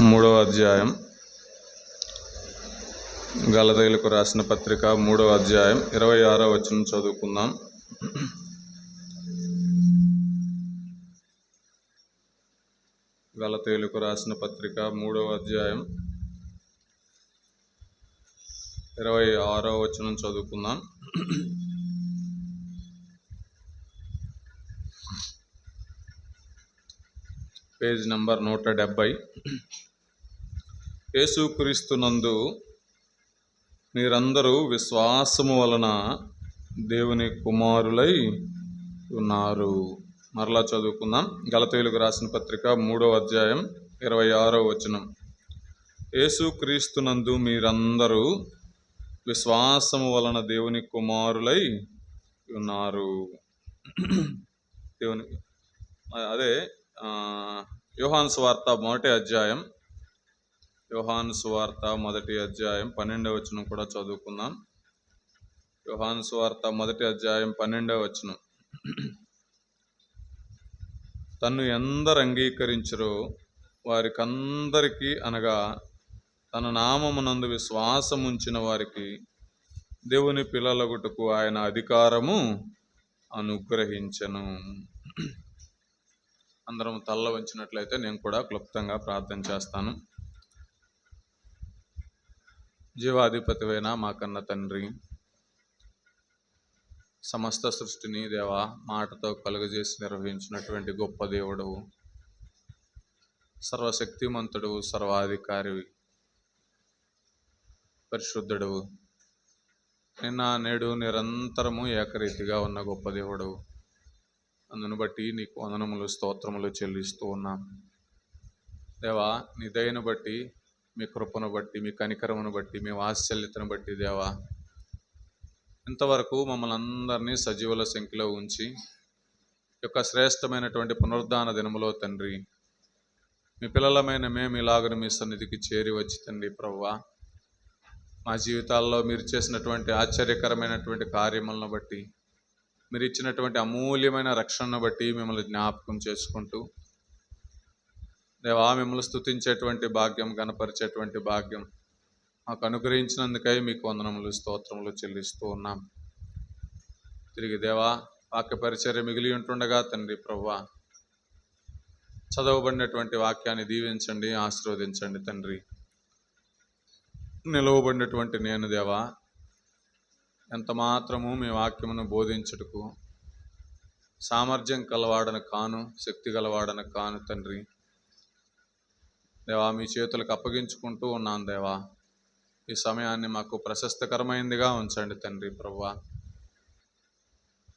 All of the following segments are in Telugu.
మూడవ అధ్యాయం, గలతీయులకు రాసిన పత్రిక 3వ అధ్యాయం 26వ వచనం చదువుకుందాం. గలతీయులకు రాసిన పత్రిక 3వ అధ్యాయం 26వ వచనం చదువుకుందాం. Page number 170. యేసుక్రీస్తునందు మీరందరూ విశ్వాసము వలన దేవుని కుమారులై ఉన్నారు. మరలా చదువుకుందాం. గలతీయులకు రాసిన పత్రిక 3వ అధ్యాయం 26వ వచనం. యేసుక్రీస్తునందు మీరందరూ విశ్వాసము వలన దేవుని కుమారులై ఉన్నారు. దేవుని అదే యోహాను సువార్త 1వ అధ్యాయం, యోహాను సువార్త 1వ అధ్యాయం 12వ వచనం కూడా చదువుకుందాం. యోహాను సువార్త 1వ అధ్యాయం 12వ వచనం. తన్ను ఎందరు అంగీకరించరో వారికందరికీ, అనగా తన నామమునందు విశ్వాసముంచిన వారికి దేవుని పిల్లలగుటకు ఆయన అధికారము అనుగ్రహించెను. అందరం తల్ల వంచినట్లయితే నేను కూడా క్లుప్తంగా ప్రార్థన చేస్తాను. జీవాధిపతివైన మా కన్న తండ్రి, సమస్త సృష్టిని దేవా మాటతో కలుగజేసి నిర్వహించినటువంటి గొప్ప దేవుడవు, సర్వశక్తిమంతుడు, సర్వాధికారి, పరిశుద్ధుడవు, నిన్న నేడు నిరంతరము ఏకరీతిగా ఉన్న గొప్ప దేవుడవు. అందును బట్టి నీకు వందనములు, స్తోత్రములు చెల్లిస్తూ ఉన్నాం దేవా. నీ దయను బట్టి, మీ కృపను బట్టి, మీ కనికరమును బట్టి, మీ వాత్సల్యతను బట్టి దేవా, ఇంతవరకు మమ్మల్ని అందరినీ సజీవుల సంఖ్యలో ఉంచి యొక్క శ్రేష్టమైనటువంటి పునరుద్ధాన దినములో తండ్రి, మీ పిల్లలమైన మేము ఇలాగను మీ సన్నిధికి చేరి వచ్చి తండ్రి ప్రభువా, మా జీవితాల్లో మీరు చేసినటువంటి ఆశ్చర్యకరమైనటువంటి కార్యములను బట్టి, మీరు ఇచ్చినటువంటి అమూల్యమైన రక్షణను బట్టి మిమ్మల్ని జ్ఞాపకం చేసుకుంటూ దేవా, మిమ్మల్ని స్తుతించేటువంటి భాగ్యం, గణపరిచేటువంటి భాగ్యం మాకు అనుగ్రహించినందుకై మీకు వందనములు, స్తోత్రములు చెల్లిస్తూ ఉన్నాం. తిరిగి దేవా, వాక్య పరిచర్య మిగిలి ఉంటుండగా తండ్రి ప్రభువా, చదవబడినటువంటి వాక్యాన్ని దీవించండి, ఆశీర్వదించండి తండ్రి. నిలవబడినటువంటి నేను దేవా, ఎంత మాత్రము మీ వాక్యమును బోధించుటకు సామర్థ్యం కలవాడను కాను, శక్తి గలవాడను కాను తండ్రి దేవా. మీ చేతులకు అప్పగించుకుంటూ ఉన్నాను దేవా. ఈ సమయాన్ని మాకు ప్రశస్తకరమైనదిగా ఉంచండి తండ్రి ప్రభువా.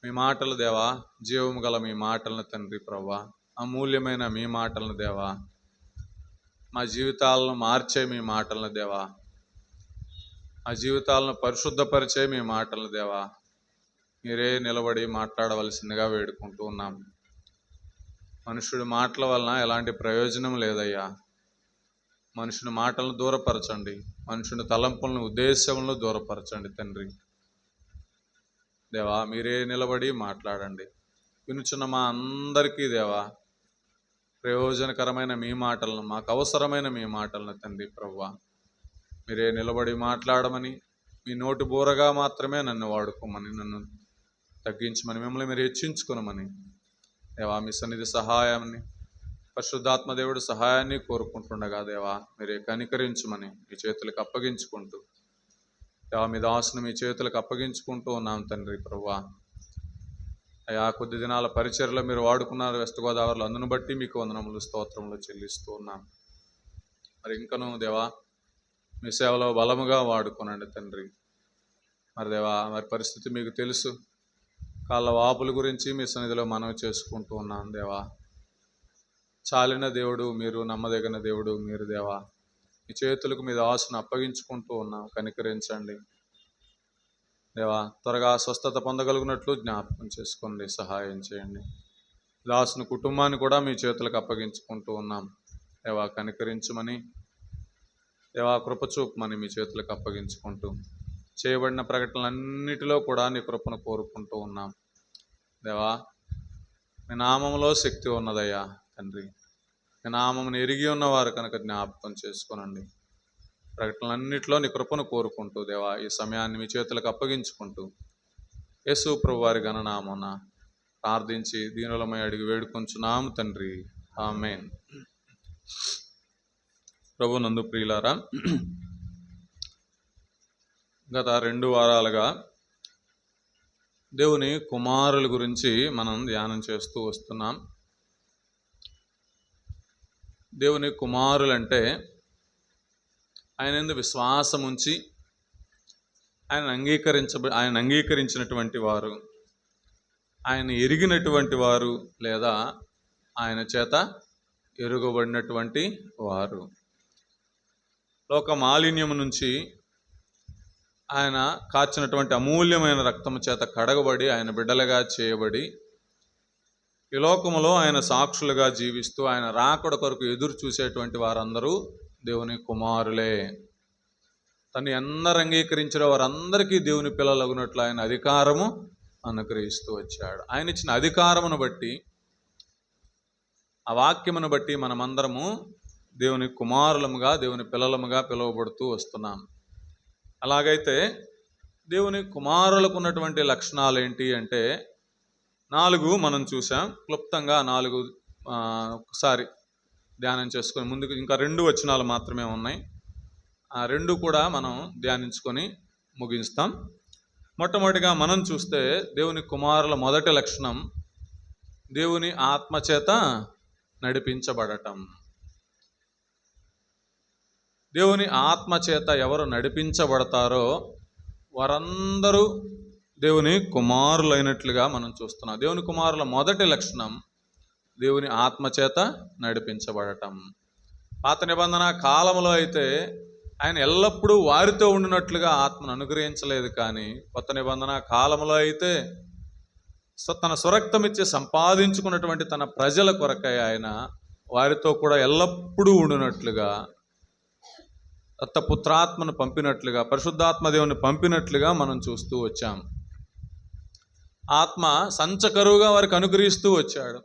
మీ మాటలు దేవా, జీవము గల మీ మాటలను తండ్రి ప్రభువా, అమూల్యమైన మీ మాటలను దేవా, మా జీవితాలను మార్చే మీ మాటలను దేవా, ఆ జీవితాలను పరిశుద్ధపరిచే మీ మాటలను దేవా, మీరే నిలబడి మాట్లాడవలసిందిగా వేడుకుంటూ ఉన్నాం. మనుషుడి మాటల వలన ఎలాంటి ప్రయోజనం లేదయ్యా. మనుషుని మాటలను దూరపరచండి, మనుషుని తలంపులను, ఉద్దేశములను దూరపరచండి తండ్రి దేవా. మీరే నిలబడి మాట్లాడండి. వినుచున్న మా అందరికీ దేవా, ప్రయోజనకరమైన మీ మాటలను, మాకు అవసరమైన మీ మాటలను తండ్రి ప్రభువా, మీరే నిలబడి మాట్లాడమని, మీ నోటి బూరగా మాత్రమే నన్ను వాడుకోమని, నన్ను తగ్గించమని, మిమ్మల్ని మీరు హెచ్చించుకునమని దేవా, మీ సన్నిధి సహాయాన్ని, పరిశుద్ధాత్మ దేవుడు సహాయాన్ని కోరుకుంటుండగా దేవా, మీరే కనికరించమని మీ చేతులకు అప్పగించుకుంటూ దేవా, మీ దాసును మీ చేతులకు అప్పగించుకుంటూ ఉన్నాం తండ్రి ప్రభువా. అయా, కొద్ది దినాల పరిచర్లో మీరు వాడుకున్నారు వెస్ట్ గోదావరిలో, అందును బట్టి మీకు వందనములు, స్తోత్రములు చెల్లిస్తూ ఉన్నాం. మరి ఇంకనూ దేవా, మీ సేవలో బలముగా వాడుకోనండి తండ్రి. మరి దేవా, మరి పరిస్థితి మీకు తెలుసు. కాళ్ళ వాపుల గురించి మీ సన్నిధిలో మనవి చేసుకుంటూ ఉన్నాను దేవా. చాలిన దేవుడు మీరు, నమ్మదగిన దేవుడు మీరు దేవా. మీ చేతులకు మీ దాసును అప్పగించుకుంటూ ఉన్నాం, కనికరించండి దేవా. త్వరగా స్వస్థత పొందగలిగినట్లు జ్ఞాపకం చేసుకోండి, సహాయం చేయండి. దాసుని కుటుంబాన్ని కూడా మీ చేతులకు అప్పగించుకుంటూ ఉన్నాం దేవా, కనికరించమని దేవా, కృపచూపమని మీ చేతులకు అప్పగించుకుంటూ చేయబడిన ప్రకటనలన్నిటిలో కూడా నీ కృపను కోరుకుంటూ ఉన్నాం దేవా. మీ నామంలో శక్తి ఉన్నదయ్యా తండ్రి. నీ నామమును ఎరిగి ఉన్నవారు కనుక జ్ఞాపకం చేసుకోనండి. ప్రకటనలన్నింటిలో నీ కృపను కోరుకుంటూ దేవా ఈ సమయాన్ని మీ చేతులకు అప్పగించుకుంటూ యేసు ప్రభు వారి ఘననామమున ప్రార్థించి దీనులమై అడిగి వేడుకొంచున్నాము తండ్రి, ఆమేన్. ప్రభునందు ప్రియులారా, గత 2 వారాలుగా దేవుని కుమారుల గురించి మనం ధ్యానం చేస్తూ వస్తున్నాం. దేవుని కుమారులంటే ఆయన యందు విశ్వాసం ఉంచి ఆయన అంగీకరించినటువంటి వారు, ఆయన ఎరిగినటువంటి వారు, లేదా ఆయన చేత ఎరుగబడినటువంటి వారు. లోక మాలిన్యము నుంచి ఆయన కాచినటువంటి అమూల్యమైన రక్తము చేత కడగబడి ఆయన బిడ్డలుగా చేయబడి ఈ లోకములో ఆయన సాక్షులుగా జీవిస్తూ ఆయన రాకడ కొరకు ఎదురు చూసేటువంటి వారందరూ దేవుని కుమారులే. తను ఎందరు అంగీకరించిన వారందరికీ దేవుని పిల్లలగునట్లు ఆయన అధికారము అనుగ్రహిస్తూ వచ్చాడు. ఆయన ఇచ్చిన అధికారమును బట్టి, ఆ వాక్యమును బట్టి మనమందరము దేవుని కుమారులముగా, దేవుని పిల్లలముగా పిలువబడుతూ వస్తున్నాం. అలాగైతే దేవుని కుమారులకు ఉన్నటువంటి లక్షణాలు ఏంటి అంటే 4 మనం చూసాం. క్లుప్తంగా 4 ఒకసారి ధ్యానం చేసుకొని ముందుకు ఇంకా 2 వచనాలు మాత్రమే ఉన్నాయి. ఆ 2 కూడా మనం ధ్యానించుకొని ముగిస్తాం. మొట్టమొదటిగా మనం చూస్తే దేవుని కుమారుల మొదటి లక్షణం దేవుని ఆత్మచేత నడిపించబడటం. దేవుని ఆత్మచేత ఎవరు నడిపించబడతారో వారందరూ దేవుని కుమారులైనట్లుగా మనం చూస్తున్నాం. దేవుని కుమారుల మొదటి లక్షణం దేవుని ఆత్మచేత నడిపించబడటం. పాత నిబంధన కాలంలో అయితే ఆయన ఎల్లప్పుడూ వారితో ఉండినట్లుగా ఆత్మను అనుగ్రహించలేదు. కానీ కొత్త నిబంధన కాలంలో అయితే తన స్వరక్తమిచ్చి సంపాదించుకున్నటువంటి తన ప్రజల కొరకై ఆయన వారితో కూడా ఎల్లప్పుడూ ఉండినట్లుగా, దత్తపుత్రాత్మను పంపినట్లుగా, పరిశుద్ధాత్మ దేవుని పంపినట్లుగా మనం చూస్తూ వచ్చాం. ఆత్మ సంచకరువుగా వారికి అనుగ్రహిస్తూ వచ్చాడు.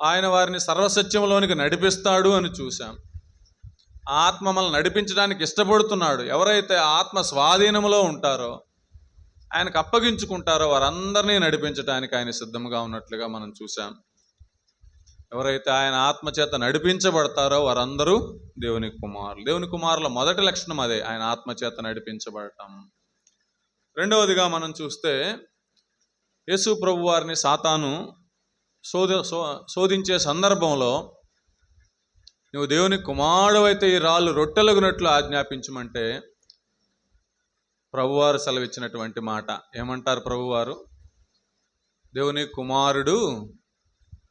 ఆయన వారిని సర్వసత్యంలోనికి నడిపిస్తాడు అని చూశాం. ఆత్మ మనల్ని నడిపించడానికి ఇష్టపడుతున్నాడు. ఎవరైతే ఆత్మ స్వాధీనంలో ఉంటారో, ఆయనకు అప్పగించుకుంటారో వారందరినీ నడిపించడానికి ఆయన సిద్ధంగా ఉన్నట్లుగా మనం చూశాం. ఎవరైతే ఆయన ఆత్మచేత నడిపించబడతారో వారందరూ దేవుని కుమారులు. దేవుని కుమారుల మొదటి లక్షణం అదే, ఆయన ఆత్మచేత నడిపించబడటం. రెండవదిగా మనం చూస్తే యేసు ప్రభు వారిని సాతాను శోధించే సందర్భంలో నువ్వు దేవుని కుమారుడు అయితే ఈ రాళ్ళు రొట్టెలగునట్లు ఆజ్ఞాపించమంటే ప్రభువారు సెలవిచ్చినటువంటి మాట ఏమంటారు? ప్రభువారు, దేవుని కుమారుడు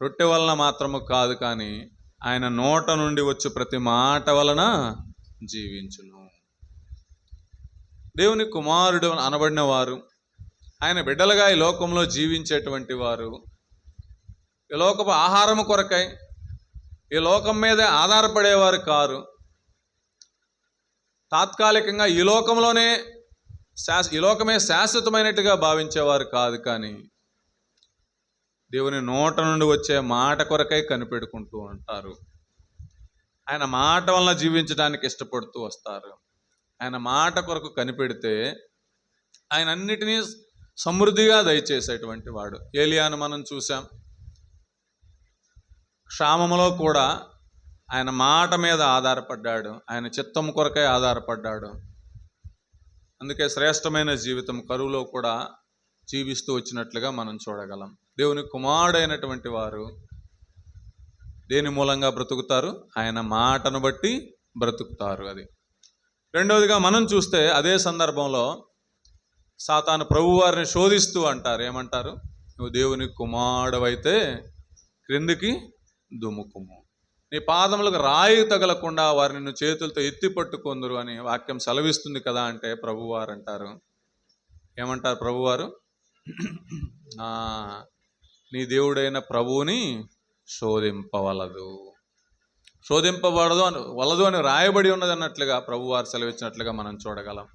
రొట్టె వలన మాత్రము కాదు, కానీ ఆయన నోట నుండి వచ్చి ప్రతి మాట వలన జీవించును. దేవుని కుమారుడు అనబడిన వారు, ఆయన బిడ్డలుగా ఈ లోకంలో జీవించేటువంటి వారు, ఈ లోకపు ఆహారము కొరకై ఈ లోకం మీదే ఆధారపడేవారు కారు. తాత్కాలికంగా ఈ లోకమే శాశ్వతమైనట్టుగా భావించేవారు కాదు. కానీ దేవుని నోట నుండి వచ్చే మాట కొరకై కనిపెడుకుంటూ ఉంటారు. ఆయన మాట వలన జీవించడానికి ఇష్టపడుతూ వస్తారు. ఆయన మాట కొరకు కనిపెడితే ఆయన అన్నిటినీ సమృద్ధిగా దయచేసేటువంటి వాడు. ఏలియాను మనం చూసాం. క్షామములో కూడా ఆయన మాట మీద ఆధారపడ్డాడు, ఆయన చిత్తం కొరకై ఆధారపడ్డాడు. అందుకే శ్రేష్టమైన జీవితం కరువులో కూడా జీవిస్తూ వచ్చినట్లుగా మనం చూడగలం. దేవుని కుమారుడైనటువంటి వారు దేని మూలంగా బ్రతుకుతారు? ఆయన మాటను బట్టి బ్రతుకుతారు. అది రెండవదిగా మనం చూస్తే అదే సందర్భంలో సాతాను ప్రభువారిని శోధిస్తూ అంటారు. ఏమంటారు? నువ్వు దేవుని కుమారుడవైతే క్రిందికి దుముకుము, నీ పాదములకు రాయి తగలకుండా వారిని నిన్ను చేతులతో ఎత్తి పట్టుకొందురు అని వాక్యం సెలవిస్తుంది కదా. అంటే ప్రభువారు అంటారు, ఏమంటారు ప్రభువారు? నీ దేవుడైన ప్రభువుని శోధింపవలదు అని రాయబడి ఉన్నది అన్నట్లుగా ప్రభువారు సెలవిచ్చినట్లుగా మనం చూడగలం.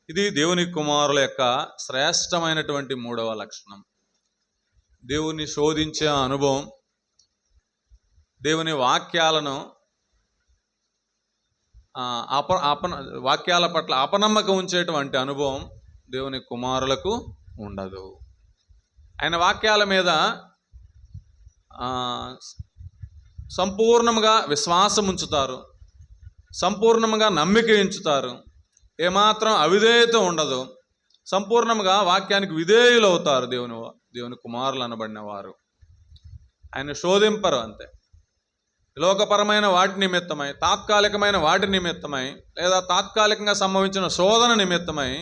ఇది దేవుని కుమారుల యొక్క శ్రేష్టమైనటువంటి 3వ లక్షణం. దేవుని శోధించే అనుభవం దేవుని వాక్యాలను వాక్యాల పట్ల అపనమ్మకం ఉంచేటువంటి అనుభవం దేవుని కుమారులకు ఉండదు. ఆయన వాక్యాల మీద సంపూర్ణంగా విశ్వాసం ఉంచుతారు, సంపూర్ణంగా నమ్మిక ఉంచుతారు, ఏమాత్రం అవిధేయత ఉండదు, సంపూర్ణంగా వాక్యానికి విధేయులు అవుతారు. దేవుని కుమారులు అనబడిన వారు ఆయన శోధింపరు. అంతే. లోకపరమైన వాటి నిమిత్తమై, తాత్కాలికమైన వాటి నిమిత్తమై, లేదా తాత్కాలికంగా సంభవించిన శోధన నిమిత్తమై,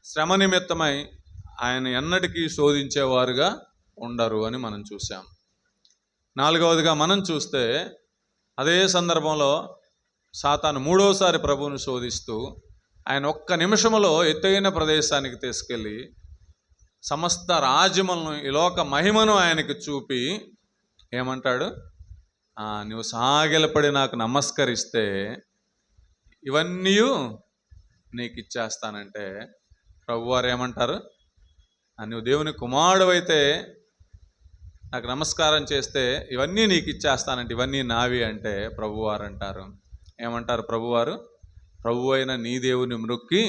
శ్రమ నిమిత్తమై ఆయన ఎన్నటికీ శోధించేవారుగా ఉండరు అని మనం చూసాం. నాలుగవదిగా మనం చూస్తే అదే సందర్భంలో సాతాను మూడోసారి ప్రభువును శోధిస్తూ ఆయన ఒక్క నిమిషంలో ఎత్తైన ప్రదేశానికి తీసుకెళ్ళి సమస్త రాజ్యములను, ఈ లోక మహిమను ఆయనకి చూపి ఏమంటాడు, నువ్వు సాగిలపడి నాకు నమస్కరిస్తే ఇవన్నీ నీకు ఇచ్చేస్తానంటే ప్రభువారు ఏమంటారు, నువ్వు దేవుని కుమారుడు అయితే నాకు నమస్కారం చేస్తే ఇవన్నీ నీకు ఇచ్చేస్తానంటే ఇవన్నీ నావి అంటే ప్రభువారు అంటారు, ఏమంటారు ప్రభువారు, ప్రభు అయిన నీ దేవుని మ్రొక్కి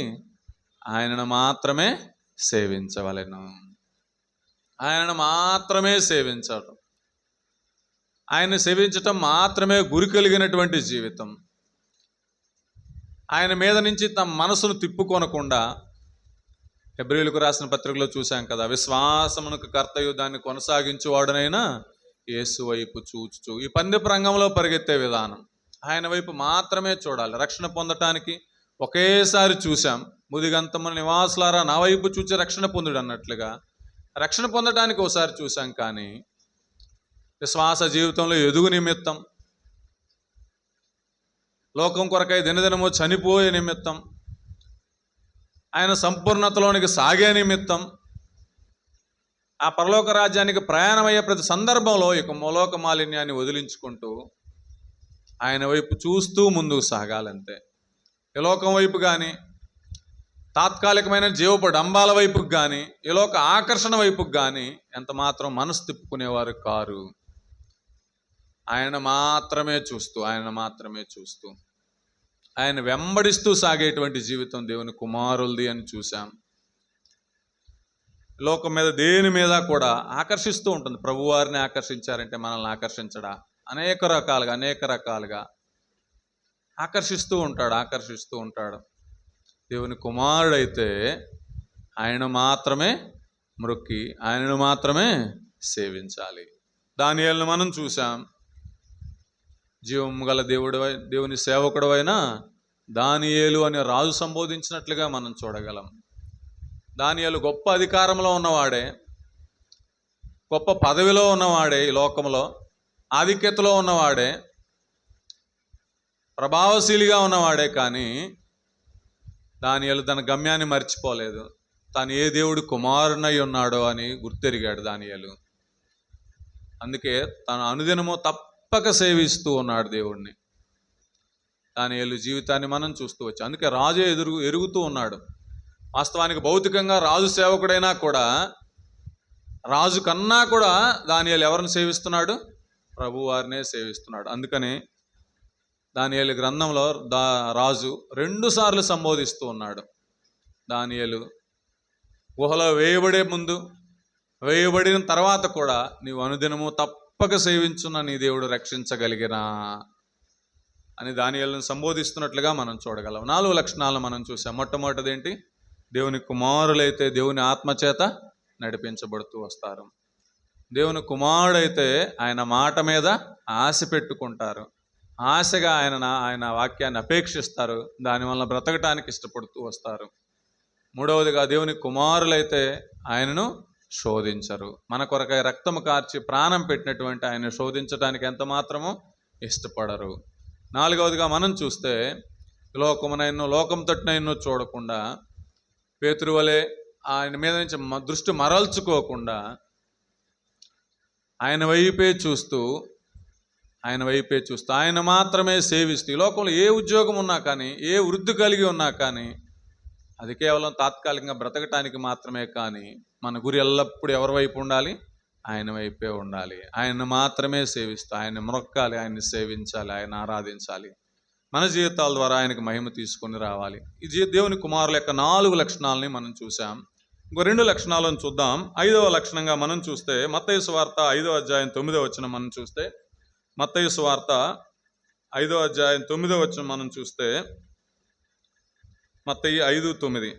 ఆయనను మాత్రమే సేవించవలెను. ఆయనను మాత్రమే సేవించాడు. ఆయన సేవించటం మాత్రమే గురి కలిగినటువంటి జీవితం. ఆయన మీద నుంచి తమ మనసును తిప్పుకొనకుండా, హెబ్రీయులకు రాసిన పత్రికలో చూశాం కదా, విశ్వాసమునకు కర్తయు దాన్ని కొనసాగించువాడునైనా యేసు వైపు చూచుచు, ఈ పందెపు రంగంలో పరిగెత్తే విధానం ఆయన వైపు మాత్రమే చూడాలి. రక్షణ పొందటానికి ఒకేసారి చూశాం, ముదిగంతముల నివాసులారా నా వైపు చూచి రక్షణ పొందుడు అన్నట్లుగా రక్షణ పొందటానికి ఒకసారి చూశాం. కానీ విశ్వాస జీవితంలో ఎదుగు నిమిత్తం, లోకం కొరకై దినదినము చనిపోయే నిమిత్తం, ఆయన సంపూర్ణతలోనికి సాగే నిమిత్తం, ఆ పరలోక రాజ్యానికి ప్రయాణమయ్యే ప్రతి సందర్భంలో ఇక లోక మాలిన్యాన్ని వదిలించుకుంటూ ఆయన వైపు చూస్తూ ముందుకు సాగాలంతే. ఈ లోకం వైపు కానీ, తాత్కాలికమైన జీవపు డంబాల వైపుకి కానీ, ఈ లోక ఆకర్షణ వైపుకి కానీ ఎంత మాత్రం మనసు తిప్పుకునేవారు కారు. ఆయన మాత్రమే చూస్తూ ఆయన వెంబడిస్తూ సాగేటువంటి జీవితం దేవుని కుమారులది అని చూశాం. లోకం మీద దేని మీద కూడా ఆకర్షిస్తూ ఉంటుంది. ప్రభువారిని ఆకర్షించారంటే మనల్ని ఆకర్షించడా? అనేక రకాలుగా ఆకర్షిస్తూ ఉంటాడు. దేవుని కుమారుడైతే ఆయన మాత్రమే మ్రొక్కి ఆయనను మాత్రమే సేవించాలి. దానియేలును మనం చూసాం. జీవము గల దేవుని సేవకుడవైన దానియేలు అనే రాజు సంబోధించినట్లుగా మనం చూడగలం. దానియేలు గొప్ప అధికారంలో ఉన్నవాడే, గొప్ప పదవిలో ఉన్నవాడే, ఈ లోకంలో ఆధిక్యతలో ఉన్నవాడే, ప్రభావశీలిగా ఉన్నవాడే. కానీ దానియేలు తన గమ్యాన్ని మర్చిపోలేదు. తాను ఏ దేవుడి కుమారునై ఉన్నాడో అని గుర్తెరిగాడు దానియేలు. అందుకే తన అనుదినము తప్పక సేవిస్తూ ఉన్నాడు దేవుణ్ణి. దానియేలు జీవితాన్ని మనం చూస్తూ వచ్చాం. అందుకే రాజు ఎరుగుతూ ఉన్నాడు. వాస్తవానికి భౌతికంగా రాజు సేవకుడైనా కూడా, రాజు కన్నా కూడా దానియేలు ఎవరిని సేవిస్తున్నాడు? ప్రభువారినే సేవిస్తున్నాడు. అందుకని దానియేలు గ్రంథంలో రాజు 2 సార్లు సంబోధిస్తూ ఉన్నాడు. దానియేలు గుహలో వేయబడే ముందు, వేయబడిన తర్వాత కూడా నీవు అనుదినము తప్పక సేవించున్న నీ దేవుడు రక్షించగలిగినా అని దానియేలును సంబోధిస్తున్నట్లుగా మనం చూడగలం. 4 లక్షణాలను మనం చూసాం. మొట్టమొదటిది ఏంటి? దేవుని కుమారులైతే దేవుని ఆత్మచేత నడిపించబడుతూ వస్తారు. దేవుని కుమారుడైతే ఆయన మాట మీద ఆశ పెట్టుకుంటారు. ఆశగా ఆయన వాక్యాన్ని అపేక్షిస్తారు. దానివల్ల బ్రతకటానికి ఇష్టపడుతూ వస్తారు. మూడవదిగా దేవుని కుమారులైతే ఆయనను శోధించరు. మన కొరకై రక్తము కార్చి ప్రాణం పెట్టినటువంటి ఆయన శోధించడానికి ఎంత మాత్రమో ఇష్టపడరు. నాలుగవదిగా మనం చూస్తే లోకం తట్టునైనో చూడకుండా, పేతురు వలె ఆయన మీద నుంచి దృష్టి మరల్చుకోకుండా ఆయన వైపే చూస్తూ ఆయన మాత్రమే సేవిస్తూ, ఈ లోకంలో ఏ ఉద్యోగం ఉన్నా కానీ, ఏ వృద్ధి కలిగి ఉన్నా కానీ అది కేవలం తాత్కాలికంగా బ్రతకటానికి మాత్రమే. కానీ మన గురి ఎల్లప్పుడూ ఎవరి వైపు ఉండాలి? ఆయన వైపే ఉండాలి. ఆయన్ని మాత్రమే సేవిస్తూ, ఆయన్ని మొక్కాలి, ఆయన్ని సేవించాలి, ఆయన ఆరాధించాలి. మన జీవితాల ద్వారా ఆయనకు మహిమ తీసుకొని రావాలి. ఈ దేవుని కుమారుల యొక్క 4 లక్షణాలని మనం చూసాం. ఇంకో 2 లక్షణాలను చూద్దాం. 5వ లక్షణంగా మనం చూస్తే మత్తయి సువార్త 5వ అధ్యాయం 9వ వచనం మనం చూస్తే, మత్తయి సువార్త 5వ అధ్యాయం 9వ వచనం మనం చూస్తే, మత్తయి 5:9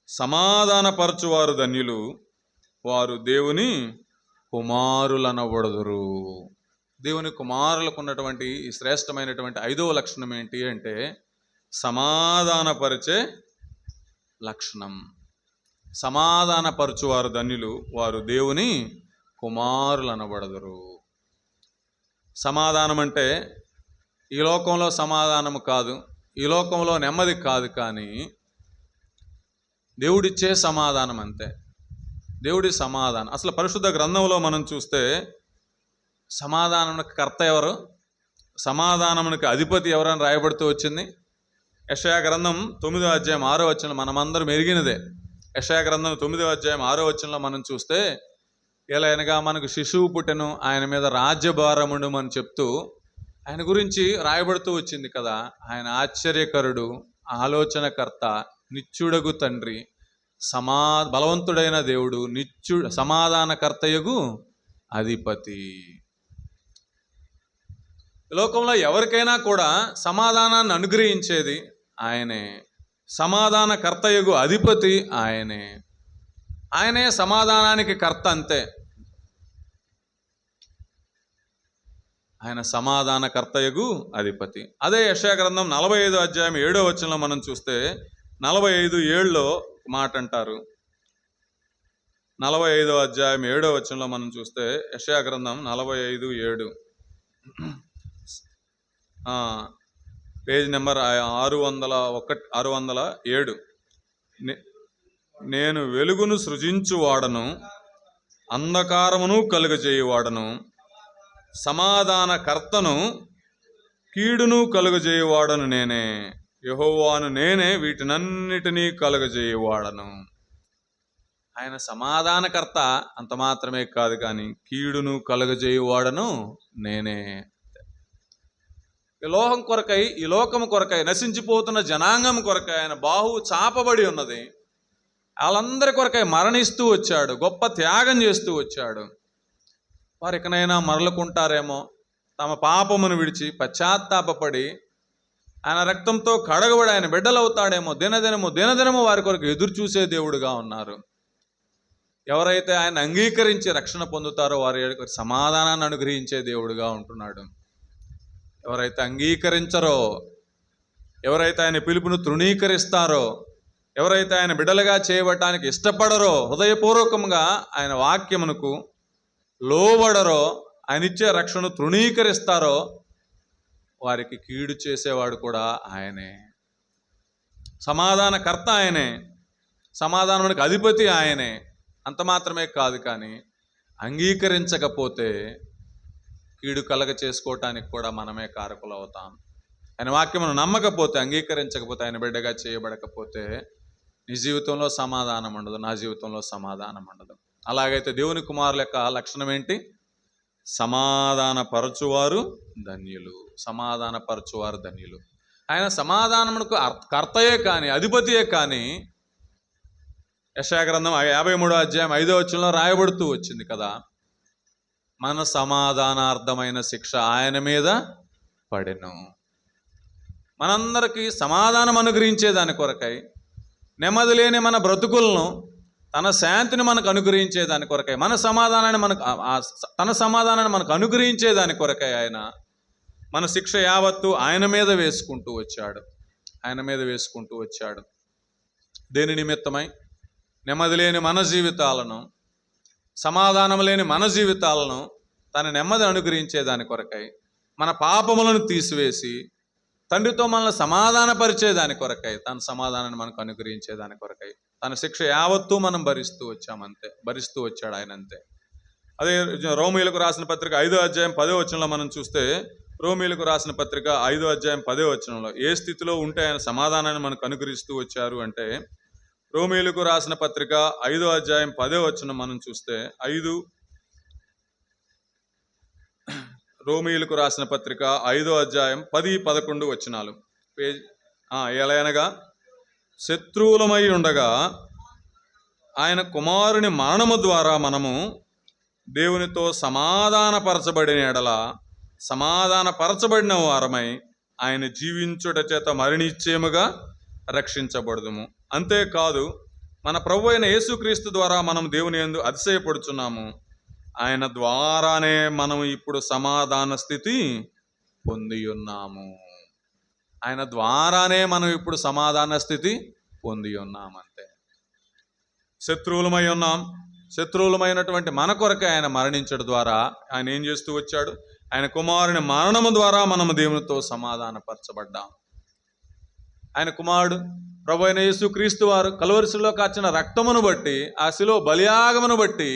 సమాధానపరచువారు ధన్యులు, వారు దేవుని కుమారులనబడుదురు. దేవుని కుమారులకు ఉన్నటువంటి ఈ శ్రేష్టమైనటువంటి 5వ లక్షణం ఏంటి అంటే సమాధానపరిచే లక్షణం. సమాధానపరచువారు ధన్యులు, వారు దేవుని కుమారులనబడుదురు. సమాధానం అంటే ఈ లోకంలో సమాధానము కాదు, ఈ లోకంలో నెమ్మది కాదు, కానీ దేవుడిచ్చే సమాధానం అంతే. దేవుడి సమాధానం. అసలు పరిశుద్ధ గ్రంథంలో మనం చూస్తే సమాధానమునకు కర్త ఎవరు, సమాధానమునకు అధిపతి ఎవరని రాయబడుతూ వచ్చింది. యెషయా గ్రంథం 9వ అధ్యాయం 6వ వచనంలో మనమందరం ఎరిగినదే. యెషయా గ్రంథం 9వ అధ్యాయం 6వ వచనంలో మనం చూస్తే, ఎలాగనగా మనకు శిశువు పుట్టెను, ఆయన మీద రాజ్యభారముండు అని చెప్తూ ఆయన గురించి రాయబడుతూ వచ్చింది కదా. ఆయన ఆశ్చర్యకరుడు, ఆలోచనకర్త, నిత్యుడగు తండ్రి, బలవంతుడైన దేవుడు, సమాధానకర్తయగు అధిపతి. లోకంలో ఎవరికైనా కూడా సమాధానాన్ని అనుగ్రహించేది ఆయనే. సమాధానకర్తయగు అధిపతి ఆయనే. ఆయనే సమాధానానికి కర్త అంతే. ఆయన సమాధానకర్తయగు అధిపతి. అదే యెషయా గ్రంథం 45వ అధ్యాయం 7వ వచనంలో మనం చూస్తే 45:7లో మాట అంటారు. 45వ అధ్యాయం 7వ వచనంలో మనం చూస్తే యెషయా గ్రంథం 45:7, పేజ్ నెంబర్ 607. నేను వెలుగును సృజించువాడను, అంధకారమును కలుగజేయువాడను, సమాధానకర్తను, కీడును కలుగజేయువాడను నేనే, యెహోవాను నేనే, వీటినన్నిటినీ కలుగజేయువాడను. ఆయన సమాధానకర్త అంత మాత్రమే కాదు, కానీ కీడును కలుగజేయువాడను నేనే. ఈ లోకం కొరకై, ఈ లోకము కొరకై, నశించిపోతున్న జనాంగం కొరకై ఆయన బాహువు చాపబడి ఉన్నది. వాళ్ళందరి కొరకై మరణిస్తూ వచ్చాడు, గొప్ప త్యాగం చేస్తూ వచ్చాడు. వారు ఇకనైనా మరలుకుంటారేమో, తమ పాపమును విడిచి పశ్చాత్తాపపడి ఆయన రక్తంతో కడగబడి ఆయన బిడ్డలవుతాడేమో, దినదినము వారి కొరకు ఎదురు చూసే దేవుడుగా ఉన్నారు. ఎవరైతే ఆయన అంగీకరించి రక్షణ పొందుతారో వారి సమాధానాన్ని అనుగ్రహించే దేవుడుగా ఉంటున్నాడు. ఎవరైతే అంగీకరించరో, ఎవరైతే ఆయన పిలుపును తృణీకరిస్తారో, ఎవరైతే ఆయన బిడ్డలుగా చేయబడటానికి ఇష్టపడరో, హృదయపూర్వకంగా ఆయన వాక్యమునకు లోబడరో, ఆయన ఇచ్చే రక్షణను తృణీకరిస్తారో, వారికి కీడు చేసేవాడు కూడా ఆయనే. సమాధానకర్త ఆయనే, సమాధానానికి అధిపతి ఆయనే. అంత మాత్రమే కాదు, కానీ అంగీకరించకపోతే కీడు కలగ చేసుకోవటానికి కూడా మనమే కారకులు అవుతాం. ఆయన వాక్యమును నమ్మకపోతే, అంగీకరించకపోతే, ఆయన బిడ్డగా చేయబడకపోతే నీ జీవితంలో సమాధానం ఉండదు, నా జీవితంలో సమాధానం ఉండదు. అలాగైతే దేవుని కుమారుల యొక్క లక్షణం ఏంటి? సమాధానపరచువారు ధన్యులు. సమాధానపరచువారు ధన్యులు. ఆయన సమాధానమునకు కర్తయే కానీ, అధిపతియే కానీ. యెషయా గ్రంథం 53వ అధ్యాయం 5వ వచనంలో రాయబడుతూ వచ్చింది కదా, మన సమాధానార్థమైన శిక్ష ఆయన మీద పడెను. మనందరికీ సమాధానం అనుగ్రహించే దాని కొరకై, నెమ్మది లేని మన బ్రతుకులను, తన శాంతిని మనకు అనుగ్రహించే దాని కొరకై, తన సమాధానాన్ని మనకు అనుగ్రహించే దాని కొరకై ఆయన మన శిక్ష యావత్తు ఆయన మీద వేసుకుంటూ వచ్చాడు. ఆయన మీద వేసుకుంటూ వచ్చాడు. దేని నిమిత్తమై? నెమ్మది లేని మన జీవితాలను, సమాధానం లేని మన జీవితాలను తన నెమ్మది అనుగ్రహించే దాని కొరకై, మన పాపములను తీసివేసి తండ్రితో మనల్ని సమాధానపరిచే దాని కొరకై, తన సమాధానాన్ని మనకు అనుగ్రహించే దాని కొరకై తన శిక్ష యావత్తూ మనం భరిస్తూ వచ్చామంతే, భరిస్తూ వచ్చాడు ఆయన అంతే. అదే రోమీయులకు రాసిన పత్రిక 5వ అధ్యాయం 10వ వచనంలో మనం చూస్తే, రోమీయులకు రాసిన పత్రిక 5వ అధ్యాయం 10వ వచనంలో ఏ స్థితిలో ఉంటే ఆయన సమాధానాన్ని మనకు అనుగ్రహిస్తూ వచ్చారు అంటే, రోమీయులకు రాసిన పత్రిక 5వ అధ్యాయం 10వ వచనం మనం చూస్తే, 5 రోమీయులకు రాసిన పత్రిక 5వ అధ్యాయం 10-11 వచనాలు. పేజ్ ఎలాగనగా శత్రువులమై ఉండగా ఆయన కుమారుని మరణము ద్వారా మనము దేవునితో సమాధానపరచబడిన ఎడల సమాధానపరచబడిన వారమై ఆయన జీవించుట చేత మరణించేముగా రక్షించబడదుము. అంతేకాదు మన ప్రభు అయిన యేసుక్రీస్తు ద్వారా మనం దేవుని యందు అతిశయపడుచున్నాము. ఆయన ద్వారానే మనం ఇప్పుడు సమాధాన స్థితి పొంది ఉన్నాము. ఆయన ద్వారానే మనం ఇప్పుడు సమాధాన స్థితి పొంది ఉన్నామంతే. శత్రువులమై ఉన్నాం. శత్రువులమైనటువంటి మన కొరకే ఆయన మరణించడం ద్వారా ఆయన ఏం చేస్తూ వచ్చాడు? ఆయన కుమారుని మరణము ద్వారా మనము దేవునితో సమాధానపరచబడ్డాం. ఆయన కుమారుడు ప్రభు అయిన యేసుక్రీస్తు వారు కలువరి శిలువలో కార్చిన రక్తమును బట్టి, ఆ శిలువ బలియాగమును బట్టి,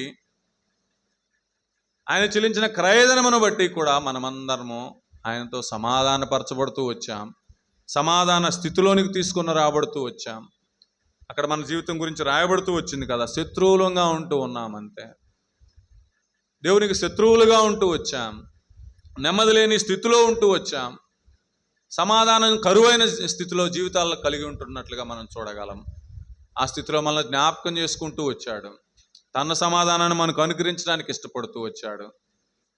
ఆయన చెల్లించిన క్రయధనమును బట్టి కూడా మనమందరము ఆయనతో సమాధానపరచబడుతూ వచ్చాం. సమాధాన స్థితిలోనికి తీసుకుని రాబడుతూ వచ్చాం. అక్కడ మన జీవితం గురించి రాయబడుతూ వచ్చింది కదా, శత్రువులుగా ఉంటూ ఉన్నామంతే. దేవునికి శత్రువులుగా ఉంటూ వచ్చాం. నెమ్మది లేని స్థితిలో ఉంటూ వచ్చాం. సమాధానం కరువైన స్థితిలో జీవితాల్లో కలిగి ఉంటున్నట్లుగా మనం చూడగలం. ఆ స్థితిలో మనల్ని జ్ఞాపకం చేసుకుంటూ వచ్చాడు. తన సమాధానాన్ని మనకు అనుకరించడానికి ఇష్టపడుతూ వచ్చాడు.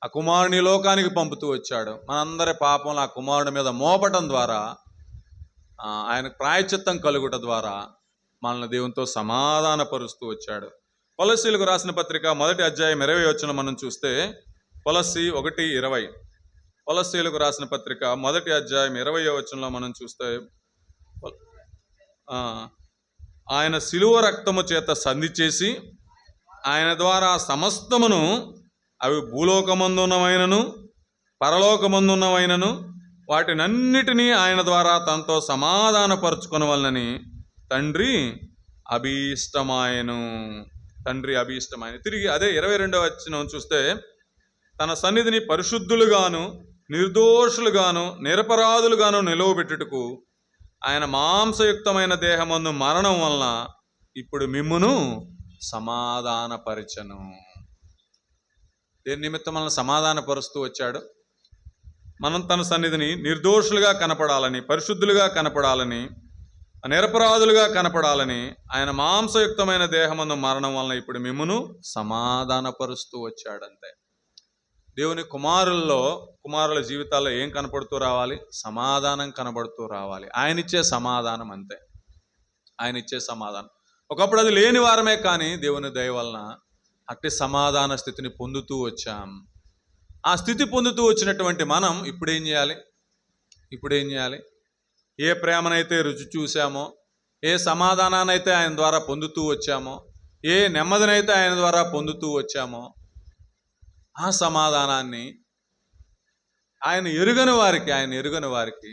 ఆ కుమారుని లోకానికి పంపుతూ వచ్చాడు. మనందరి పాపంలో ఆ కుమారుని మీద మోపటం ద్వారా, ఆయనకు ప్రాయశ్చిత్తం కలుగుట ద్వారా మనల్ని దేవునితో సమాధానపరుస్తూ వచ్చాడు. కొలస్సీలకు రాసిన పత్రిక 1వ అధ్యాయం 20వ వచనం మనం చూస్తే, కొలస్సీ 1:20. కొలస్సీలకు రాసిన పత్రిక 1వ అధ్యాయం 20వ వచనంలో మనం చూస్తే, ఆయన శిలువ రక్తము చేత సంధి చేసి ఆయన ద్వారా సమస్తమును, అవి భూలోకమందున్నవైనను పరలోకమందున్నవైనను వాటినన్నిటినీ ఆయన ద్వారా తనతో సమాధానపరుచుకొనవలనని తండ్రి అభీష్టమాయను. తిరిగి అదే 22వ వచనం చూస్తే, తన సన్నిధిని పరిశుద్ధులుగాను నిర్దోషులుగాను నిరపరాధులుగాను నిలువబెట్టుటకు ఆయన మాంసయుక్తమైన దేహమందు మరణం వలన ఇప్పుడు మిమ్మును సమాధానపరచను. దేని నిమిత్తం మనల్ని సమాధానపరుస్తూ వచ్చాడు? మనం తన సన్నిధిని నిర్దోషులుగా కనపడాలని, పరిశుద్ధులుగా కనపడాలని, నిరపరాధులుగా కనపడాలని ఆయన మాంసయుక్తమైన దేహమందు మరణం వలన ఇప్పుడు మిమ్మును సమాధానపరుస్తూ వచ్చాడంతే. దేవుని కుమారుల జీవితాల్లో ఏం కనపడుతూ రావాలి? సమాధానం కనబడుతూ రావాలి. ఆయన ఇచ్చే సమాధానం అంతే. ఆయన ఇచ్చే సమాధానం. ఒకప్పుడు అది లేని వారమే, కానీ దేవుని దయ వలన అట్టి సమాధాన స్థితిని పొందుతూ వచ్చాం. ఆ స్థితి పొందుతూ వచ్చినటువంటి మనం ఇప్పుడేం చేయాలి? ఏ ప్రేమనైతే రుచి చూసామో, ఏ సమాధానాన్నైతే ఆయన ద్వారా పొందుతూ వచ్చామో, ఏ నెమ్మదినైతే ఆయన ద్వారా పొందుతూ వచ్చామో, ఆ సమాధానాన్ని ఆయన ఎరుగని వారికి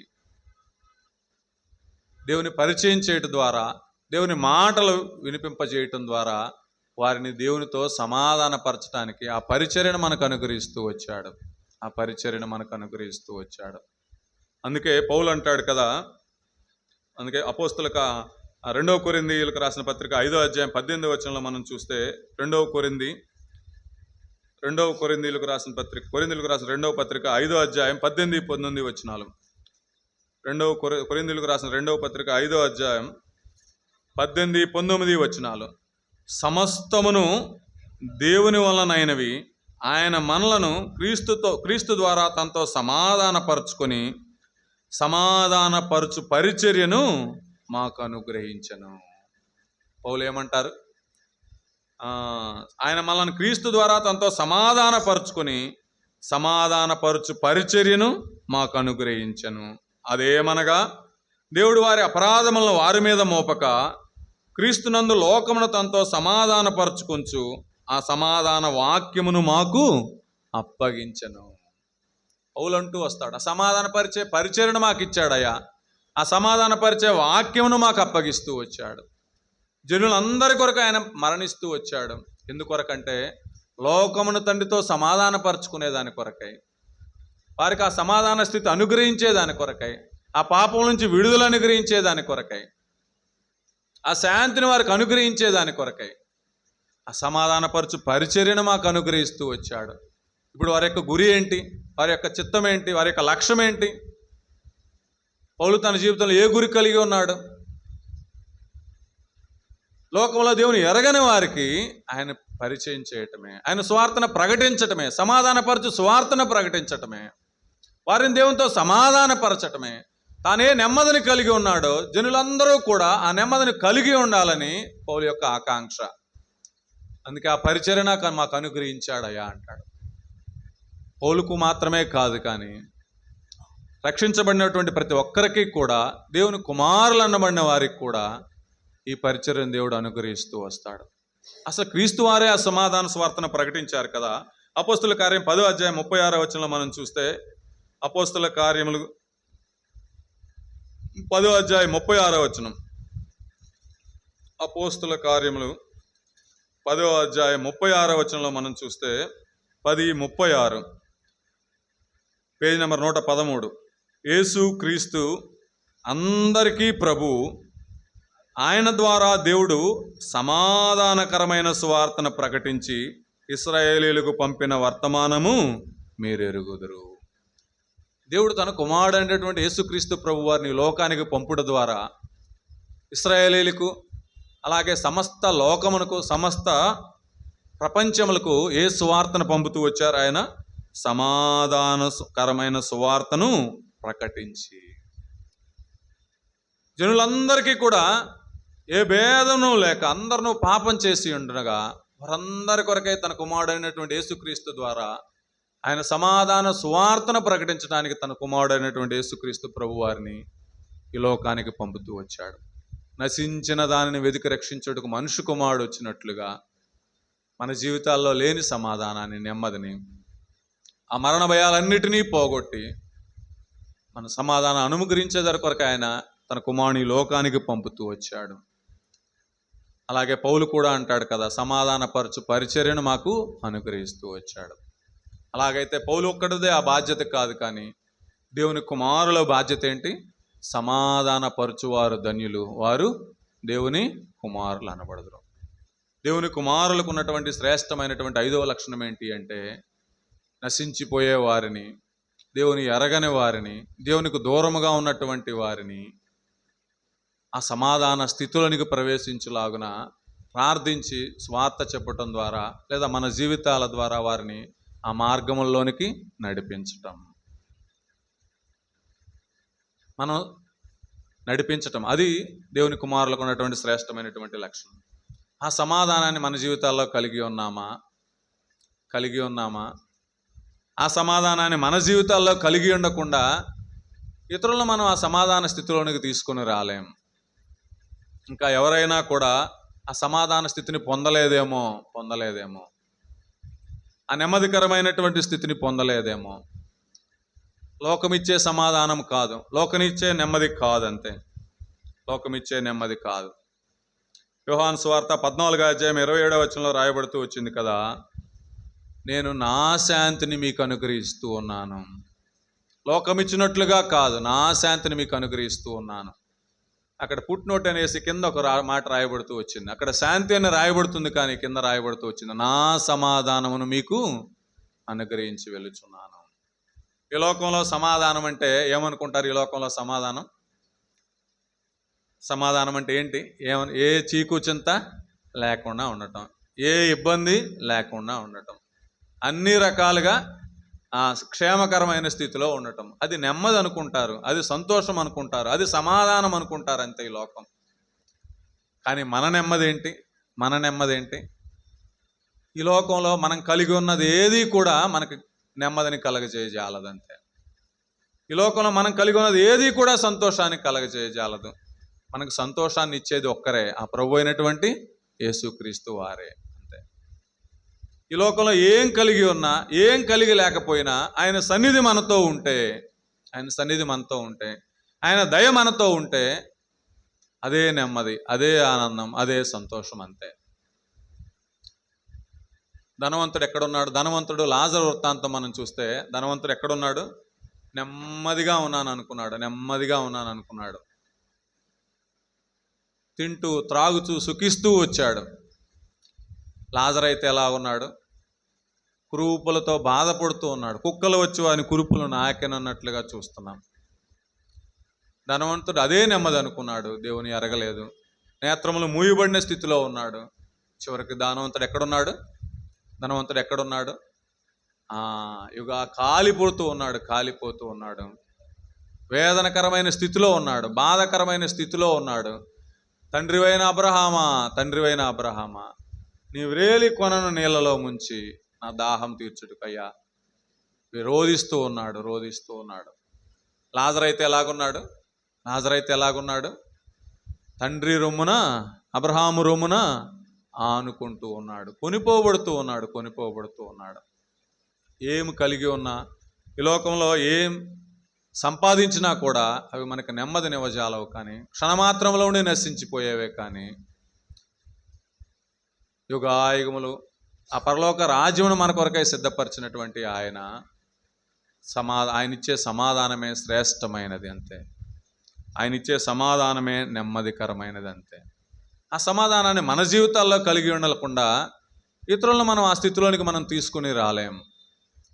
దేవుని పరిచయం చేయటం ద్వారా, దేవుని మాటలు వినిపింపజేయటం ద్వారా వారిని దేవునితో సమాధానపరచడానికి ఆ పరిచర్యను మనకు అనుగ్రహిస్తూ వచ్చాడు. అందుకే పౌలు అంటాడు కదా, అందుకే అపోస్తలుక 2వ కొరింథీయులకు రాసిన పత్రిక 5వ అధ్యాయం 18వ వచనంలో మనం చూస్తే, కొరింథీయులకు రాసిన 2వ పత్రిక 5వ అధ్యాయం 18-19 వచనాలు. కొరింథీయులకు రాసిన 2వ పత్రిక 5వ అధ్యాయం 18-19 వచనాలు. సమస్తమును దేవుని వలనైనవి, ఆయన మనలను క్రీస్తు ద్వారా తనతో సమాధానపరుచుకొని సమాధానపరచు పరిచర్యను మాకు అనుగ్రహించను. పౌలు ఏమంటారు? ఆయన మనల్ని క్రీస్తు ద్వారా తనతో సమాధానపరుచుకొని సమాధానపరచు పరిచర్యను మాకు అనుగ్రహించను. అదేమనగా, దేవుడు వారి అపరాధములను వారి మీద మోపక క్రీస్తునందు లోకమును తనతో సమాధానపరచుకొంచు ఆ సమాధాన వాక్యమును మాకు అప్పగించను. పౌలంటూ వస్తాడు, ఆ సమాధానపరిచే పరిచర్యను మాకు ఇచ్చాడయ్యా, ఆ సమాధానపరిచే వాక్యమును మాకు అప్పగిస్తూ వచ్చాడు. జనులందరి కొరకు ఆయన మరణిస్తూ వచ్చాడు. ఎందుకొరకంటే లోకమును తండ్రితో సమాధానపరచుకునేదాని కొరకై, వారికి ఆ సమాధాన స్థితి అనుగ్రహించేదాని కొరకై, ఆ పాపం నుంచి విడుదల అనుగ్రహించేదాని కొరకై, ఆ శాంతిని వారికి అనుగ్రహించేదాని కొరకై ఆ సమాధానపరచు పరిచర్యను మాకు అనుగ్రహిస్తూ వచ్చాడు. ఇప్పుడు వారి యొక్క గురి ఏంటి, వారి యొక్క చిత్తం ఏంటి, వారి యొక్క లక్ష్యం ఏంటి? పౌలు తన జీవితంలో ఏ గురి కలిగి ఉన్నాడు? లోకంలో దేవుని ఎరగని వారికి ఆయన పరిచయం చేయటమే, ఆయన సువార్తను ప్రకటించటమే, సమాధానపరచు సువార్తను ప్రకటించటమే, వారిని దేవునితో సమాధానపరచటమే. తానే నెమ్మదిని కలిగి ఉన్నాడో జనులందరూ కూడా ఆ నెమ్మదిని కలిగి ఉండాలని పౌలు యొక్క ఆకాంక్ష. అందుకే ఆ పరిచర్య మాకు అనుగ్రహించాడయ్యా అంటాడు. పౌలుకు మాత్రమే కాదు, కానీ రక్షించబడినటువంటి ప్రతి ఒక్కరికి కూడా, దేవుని కుమారులు అన్నబడిన వారికి కూడా ఈ పరిచర్యను దేవుడు అనుగ్రహిస్తూ వస్తాడు. అసలు క్రీస్తు వారే ఆ సమాధాన సువార్తను ప్రకటించారు కదా. అపోస్తుల కార్యం 10వ అధ్యాయం 36వ వచనంలో మనం చూస్తే, అపోస్తుల కార్యములు 10వ అధ్యాయం 36వ వచనం, అపోస్తుల కార్యములు 10వ అధ్యాయం 36వ వచనంలో మనం చూస్తే 10:36, పేజీ నెంబర్ 113. యేసు క్రీస్తు అందరికీ ప్రభు, ఆయన ద్వారా దేవుడు సమాధానకరమైన సువార్తను ప్రకటించి ఇశ్రాయేలీయులకు పంపిన వర్తమానము మీరు ఎరుగుదురు. దేవుడు తన కుమారుడు అనేటువంటి యేసుక్రీస్తు ప్రభు వారిని లోకానికి పంపుట ద్వారా ఇశ్రాయేలీయులకు, అలాగే సమస్త లోకమునకు, సమస్త ప్రపంచములకు ఏ సువార్తను పంపుతూ వచ్చారు? ఆయన సమాధానకరమైన సువార్తను ప్రకటించి జనులందరికీ కూడా ఏ భేదము లేక అందరూ పాపం చేసి ఉండగా వారందరి కొరకై తన కుమారుడైనటువంటి యేసుక్రీస్తు ద్వారా ఆయన సమాధాన సువార్తను ప్రకటించడానికి తన కుమారుడైనటువంటి యేసుక్రీస్తు ప్రభు వారిని ఈ లోకానికి పంపుతూ వచ్చాడు. నశించిన దానిని వెతికి రక్షించుటకు మనుష్య కుమారుడు వచ్చినట్లుగా మన జీవితాల్లో లేని సమాధానాన్ని, నెమ్మదిని, ఆ మరణ భయాలన్నిటినీ పోగొట్టి మన సమాధానం అనుగ్రహించేదాని కొరకు ఆయన తన కుమారుని లోకానికి పంపుతూ వచ్చాడు. అలాగే పౌలు కూడా అంటాడు కదా, సమాధానపరచు పరిచర్యను మాకు అనుగ్రహిస్తూ వచ్చాడు. అలాగైతే పౌలు ఒక్కడిదే ఆ బాధ్యత కాదు, కానీ దేవుని కుమారుల బాధ్యత ఏంటి? సమాధానపరచువారు ధన్యులు, వారు దేవుని కుమారులు అనబడదురు. దేవుని కుమారులకు ఉన్నటువంటి శ్రేష్టమైనటువంటి 5వ లక్షణం ఏంటి అంటే, నశించిపోయే వారిని, దేవుని ఎరగని వారిని, దేవునికి దూరముగా ఉన్నటువంటి వారిని ఆ సమాధాన స్థితిలోనికి ప్రవేశించులాగున ప్రార్థించి స్వార్థ చెప్పటం ద్వారా, లేదా మన జీవితాల ద్వారా వారిని ఆ మార్గంలోనికి నడిపించటం, మనం నడిపించటం, అది దేవుని కుమారులకు ఉన్నటువంటి శ్రేష్టమైనటువంటి లక్షణం. ఆ సమాధానాన్ని మన జీవితాల్లో కలిగి ఉన్నామా? ఆ సమాధానాన్ని మన జీవితాల్లో కలిగి ఉండకుండా ఇతరులను మనం ఆ సమాధాన స్థితిలోనికి తీసుకొని రాలేం. ఇంకా ఎవరైనా కూడా ఆ సమాధాన స్థితిని పొందలేదేమో, ఆ నెమ్మదికరమైనటువంటి స్థితిని పొందలేదేమో. లోకమిచ్చే సమాధానం కాదు, లోకమిచ్చే నెమ్మది కాదు, అంతే. లోకమిచ్చే నెమ్మది కాదు. యోహాను సువార్త 14వ అధ్యాయం 27వ వచనంలో రాయబడుతూ వచ్చింది కదా, నేను నా శాంతిని మీకు అనుగ్రహిస్తూ ఉన్నాను. లోకమిచ్చినట్లుగా కాదు, నా శాంతిని మీకు అనుగ్రహిస్తూ ఉన్నాను. అక్కడ ఫుట్ నోట్ అనేసి కింద ఒక మాట రాయబడుతూ వచ్చింది. అక్కడ శాంతి అని రాయబడుతుంది, కానీ కింద రాయబడుతూ వచ్చింది, నా సమాధానమును మీకు అనుగ్రహించి వెళుచున్నాను. ఈ లోకంలో సమాధానం అంటే ఏమనుకుంటారు? ఈ లోకంలో సమాధానం అంటే ఏంటి? ఏ చీకు చింత లేకుండా ఉండటం, ఏ ఇబ్బంది లేకుండా ఉండటం, అన్ని రకాలుగా క్షేమకరమైన స్థితిలో ఉండటం, అది నెమ్మది అనుకుంటారు, అది సంతోషం అనుకుంటారు, అది సమాధానం అనుకుంటారు, అంతే ఈ లోకం. కానీ మన నెమ్మది ఏంటి? ఈ లోకంలో మనం కలిగి ఉన్నది ఏది కూడా మనకి నెమ్మదిని కలగజేయజాలదంతే. ఈ లోకంలో మనం కలిగి ఉన్నది ఏది కూడా సంతోషాన్ని కలగజేయజాలదు. మనకు సంతోషాన్ని ఇచ్చేది ఒక్కరే, ఆ ప్రభు అయినటువంటి యేసుక్రీస్తు వారే. ఈ లోకంలో ఏం కలిగి ఉన్నా, ఏం కలిగి లేకపోయినా ఆయన సన్నిధి మనతో ఉంటే, ఆయన దయ మనతో ఉంటే అదే నెమ్మది, అదే ఆనందం, అదే సంతోషం, అంతే. ధనవంతుడు ఎక్కడున్నాడు? ధనవంతుడు లాజరు వృత్తాంతం మనం చూస్తే, ధనవంతుడు ఎక్కడున్నాడు? నెమ్మదిగా ఉన్నాను అనుకున్నాడు. తింటూ త్రాగుతూ సుఖిస్తూ వచ్చాడు. లాజరు అయితే ఎలా ఉన్నాడు? కురూపులతో బాధపడుతూ ఉన్నాడు. కుక్కలు వచ్చి వాని కురుపులు నాకెనన్నట్లుగా చూస్తున్నాం. ధనవంతుడు అదే నెమ్మది అనుకున్నాడు, దేవుని ఎరగలేదు. నేత్రములు మూయబడిన స్థితిలో ఉన్నాడు. చివరికి ధనవంతుడు ఎక్కడున్నాడు? కాలిపోతూ ఉన్నాడు. వేదనకరమైన స్థితిలో ఉన్నాడు, బాధకరమైన స్థితిలో ఉన్నాడు. తండ్రివైన అబ్రహామా, నీ వ్రేలి కొనను నీళ్ళలో ముంచి నా దాహం తీర్చుటకయ్యా. రోదిస్తూ ఉన్నాడు. లాజరు అయితే ఎలాగున్నాడు? తండ్రి రొమ్మున, అబ్రహాము రొమ్మున ఆనుకుంటూ ఉన్నాడు, కొనిపోబడుతూ ఉన్నాడు. ఏం కలిగి ఉన్నా, ఈ లోకంలో ఏం సంపాదించినా కూడా అవి మనకు నెమ్మదినివ్వజాలవు, కానీ క్షణమాత్రంలోనే నశించిపోయేవే. కానీ యుగాయుగములు ఆ పరలోక రాజ్యమును మన కొరకై సిద్ధపరిచినటువంటి ఆయనిచ్చే సమాధానమే శ్రేష్టమైనది అంతే. ఆయనిచ్చే సమాధానమే నెమ్మదికరమైనది అంతే. ఆ సమాధానాన్ని మన జీవితాల్లో కలిగి ఉండకుండా ఇతరులను మనం ఆ స్థితిలోనికి మనం తీసుకుని రాలేం.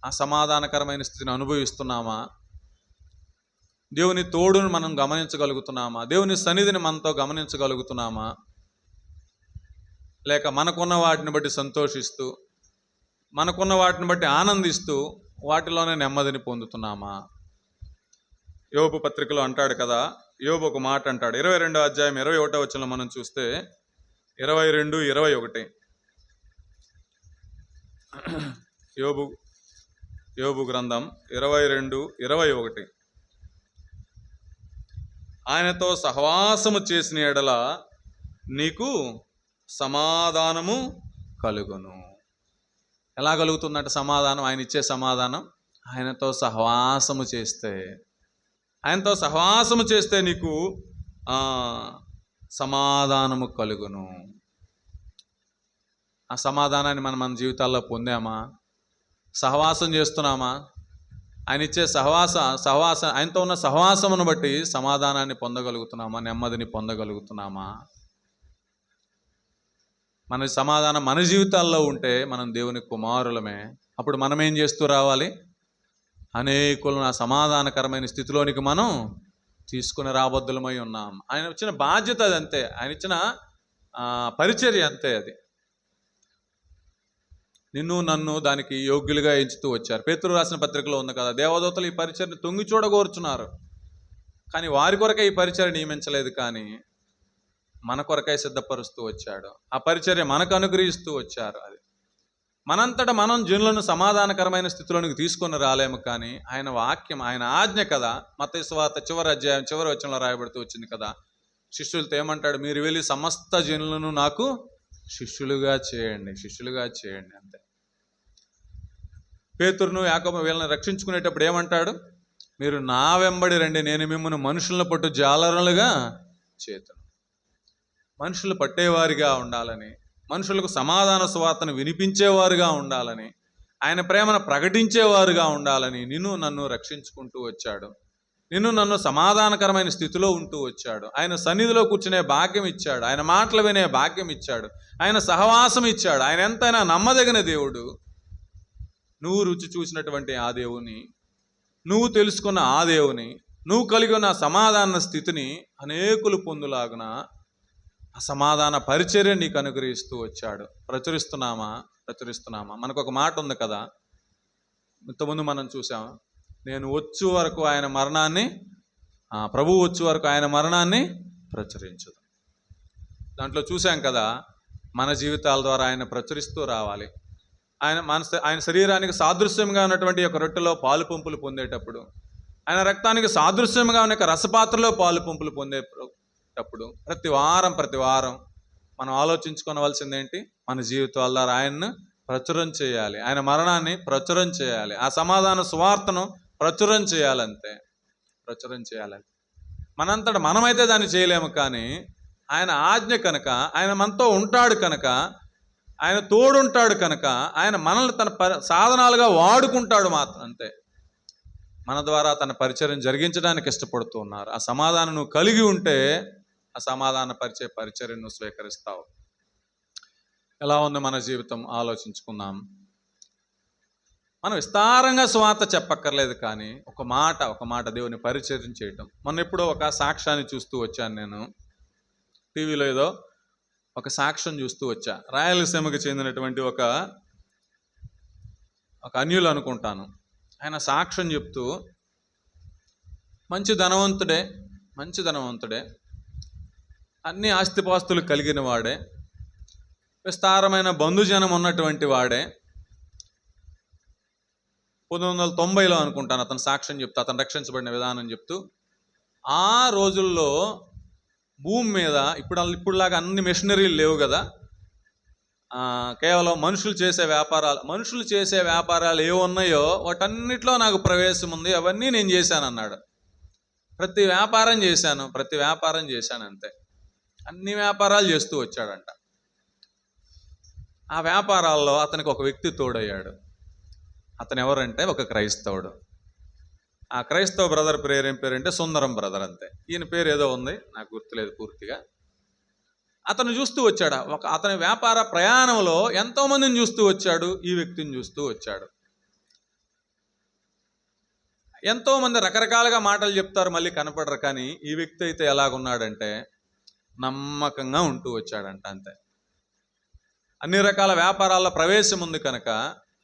ఆ సమాధానకరమైన స్థితిని అనుభవిస్తున్నామా? దేవుని తోడును మనం గమనించగలుగుతున్నామా? దేవుని సన్నిధిని మనతో గమనించగలుగుతున్నామా? లేక మనకున్న వాటిని బట్టి సంతోషిస్తూ, మనకున్న వాటిని బట్టి ఆనందిస్తూ వాటిలోనే నెమ్మదిని పొందుతున్నామా? యోబు పత్రికలో అంటాడు కదా, యోబు ఒక మాట అంటాడు. 22వ అధ్యాయం 21వ వచనంలో మనం చూస్తే 22, 21 యోబు గ్రంథం 22, 21. ఆయనతో సహవాసము చేసిన ఎడల నీకు సమాధానము కలుగును. ఎలా కలుగుతుందంటే సమాధానం, ఆయన ఇచ్చే సమాధానం, ఆయనతో సహవాసము చేస్తే నీకు సమాధానము కలుగును. ఆ సమాధానాన్ని మన జీవితాల్లో పొందామా? సహవాసం చేస్తున్నామా? ఆయన ఇచ్చే ఆయనతో ఉన్న సహవాసమును బట్టి సమాధానాన్ని పొందగలుగుతున్నామా? నెమ్మదిని పొందగలుగుతున్నామా? మన సమాధానం మన జీవితాల్లో ఉంటే మనం దేవుని కుమారులమే. అప్పుడు మనం ఏం చేస్తూ రావాలి? అనేకులను ఆ సమాధానకరమైన స్థితిలోనికి మనం తీసుకుని రాబద్దులమై ఉన్నాం. ఆయన ఇచ్చిన బాధ్యత అది అంతే, ఆయన ఇచ్చిన పరిచర్య అంతే. అది నిన్ను నన్ను దానికి యోగ్యులుగా ఎంచుతూ వచ్చారు. పేతురు రాసిన పత్రికలో ఉంది కదా, దేవదూతలు ఈ పరిచర్ని తొంగి చూడగోరుచున్నారు, కానీ వారి కొరకే ఈ పరిచర్య నియమించలేదు, కానీ మన కొరకై సిద్ధపరుస్తూ వచ్చాడు. ఆ పరిచర్య మనకు అనుగ్రహిస్తూ వచ్చారు. అది మనంతటా మనం జనులను సమాధానకరమైన స్థితిలోనికి తీసుకొని రాలేము, కానీ ఆయన వాక్యం, ఆయన ఆజ్ఞ కదా. మత్తయి సువార్త చివరి అధ్యాయం చివరి వచనంలో రాయబడుతూ వచ్చింది కదా, శిష్యులతో ఏమంటాడు? మీరు వెళ్ళి సమస్త జనులను నాకు శిష్యులుగా చేయండి అంతే. పేతురును యాకోబు వీళ్ళని రక్షించుకునేటప్పుడు ఏమంటాడు? మీరు నా వెంబడి రండి, నేను మిమ్మల్ని మనుషులను పట్టు జాలరులుగా చేతును. మనుషులు పట్టేవారిగా ఉండాలని, మనుషులకు సమాధాన సువార్తను వినిపించేవారుగా ఉండాలని, ఆయన ప్రేమను ప్రకటించేవారుగా ఉండాలని నిన్ను నన్ను రక్షించుకుంటూ వచ్చాడు. నిన్ను నన్ను సమాధానకరమైన స్థితిలో ఉంటూ వచ్చాడు. ఆయన సన్నిధిలో కూర్చునే భాగ్యం ఇచ్చాడు, ఆయన మాటలు వినే భాగ్యం ఇచ్చాడు, ఆయన సహవాసం ఇచ్చాడు. ఆయన ఎంతైనా నమ్మదగిన దేవుడు. నువ్వు రుచి చూసినటువంటి ఆ దేవుని, నువ్వు తెలుసుకున్న ఆ దేవుని, నువ్వు కలిగి ఉన్న సమాధాన స్థితిని అనేకులు పొందులాగున ఆ సమాధాన పరిచర్య నీకు అనుగ్రహిస్తూ వచ్చాడు. ప్రచురిస్తున్నామా? మనకు ఒక మాట ఉంది కదా, ఇంతకుముందు మనం చూసాం, నేను వచ్చు వరకు ఆయన మరణాన్ని, ప్రభువు వచ్చు వరకు ఆయన మరణాన్ని ప్రచురించదు. దాంట్లో చూసాం కదా, మన జీవితాల ద్వారా ఆయన ప్రచురిస్తూ రావాలి. ఆయన శరీరానికి సాదృశ్యంగా ఉన్నటువంటి ఒక రొట్టెలో పాలు పంపులు పొందేటప్పుడు, ఆయన రక్తానికి సాదృశ్యంగా ఉన్న రసపాత్రలో పాలు పంపులు పొందేటప్పుడు ప్రతి వారం మనం ఆలోచించుకోవలసిందేంటి? మన జీవితాల ద్వారా ఆయన్ను ప్రచురం చేయాలి, ఆయన మరణాన్ని ప్రచురం చేయాలి, ఆ సమాధాన సువార్తను ప్రచురం చేయాలంతే. మనంతట మనమైతే దాన్ని చేయలేము, కానీ ఆయన ఆజ్ఞ కనుక, ఆయన మనతో ఉంటాడు కనుక, ఆయన తోడుంటాడు కనుక, ఆయన మనల్ని తన సాధనాలుగా వాడుకుంటాడు మాత్రం అంతే. మన ద్వారా తన పరిచర్యను జరిగించడానికి ఇష్టపడుతూ ఉన్నారు. ఆ సమాధానం నువ్వు కలిగి ఉంటే ఆ సమాధాన పరిచర్యను నువ్వు స్వీకరిస్తావు. ఎలా ఉంది మన జీవితం? ఆలోచించుకుందాం. మనం విస్తారంగా సువార్త చెప్పక్కర్లేదు, కానీ ఒక మాట దేవుని పరిచర్య చేయటం. మొన్న ఎప్పుడో ఒక సాక్ష్యాన్ని చూస్తూ వచ్చాను నేను, టీవీలో ఏదో ఒక సాక్ష్యం చూస్తూ వచ్చా. రాయలసీమకి చెందినటువంటి ఒక అన్యులు అనుకుంటాను. ఆయన సాక్ష్యం చెప్తూ మంచి ధనవంతుడే, అన్ని ఆస్తిపాస్తులు కలిగిన వాడే, విస్తారమైన బంధుజనం ఉన్నటువంటి వాడే. 1990లో అనుకుంటాను అతను సాక్ష్యం చెప్తూ, అతను రక్షించబడిన విధానం చెప్తూ, ఆ రోజుల్లో భూమి మీద ఇప్పుడులాగా అన్ని మెషినరీలు లేవు కదా, కేవలం మనుషులు చేసే వ్యాపారాలు ఏమున్నాయో వాటన్నిటిలో నాకు ప్రవేశం ఉంది, అవన్నీ నేను చేశాను అన్నాడు. ప్రతి వ్యాపారం చేశాను అంతే. అన్ని వ్యాపారాలు చేస్తూ వచ్చాడంట. ఆ వ్యాపారాల్లో అతనికి ఒక వ్యక్తి తోడయ్యాడు. అతను ఎవరంటే ఒక క్రైస్తవుడు. ఆ క్రైస్తవ బ్రదర్ పేరు ఏం పేరంటే సుందరం బ్రదర్, అంతే. ఈయన పేరు ఏదో ఉంది, నాకు గుర్తులేదు పూర్తిగా. అతను చూస్తూ వచ్చాడు, అతని వ్యాపార ప్రయాణంలో ఎంతోమందిని చూస్తూ వచ్చాడు, ఈ వ్యక్తిని చూస్తూ వచ్చాడు. ఎంతోమంది రకరకాలుగా మాటలు చెప్తారు, మళ్ళీ కనపడరు, కానీ ఈ వ్యక్తి అయితే ఎలాగున్నాడంటే నమ్మకంగా ఉంటూ వచ్చాడంట, అంతే. అన్ని రకాల వ్యాపారాల్లో ప్రవేశం ఉంది కనుక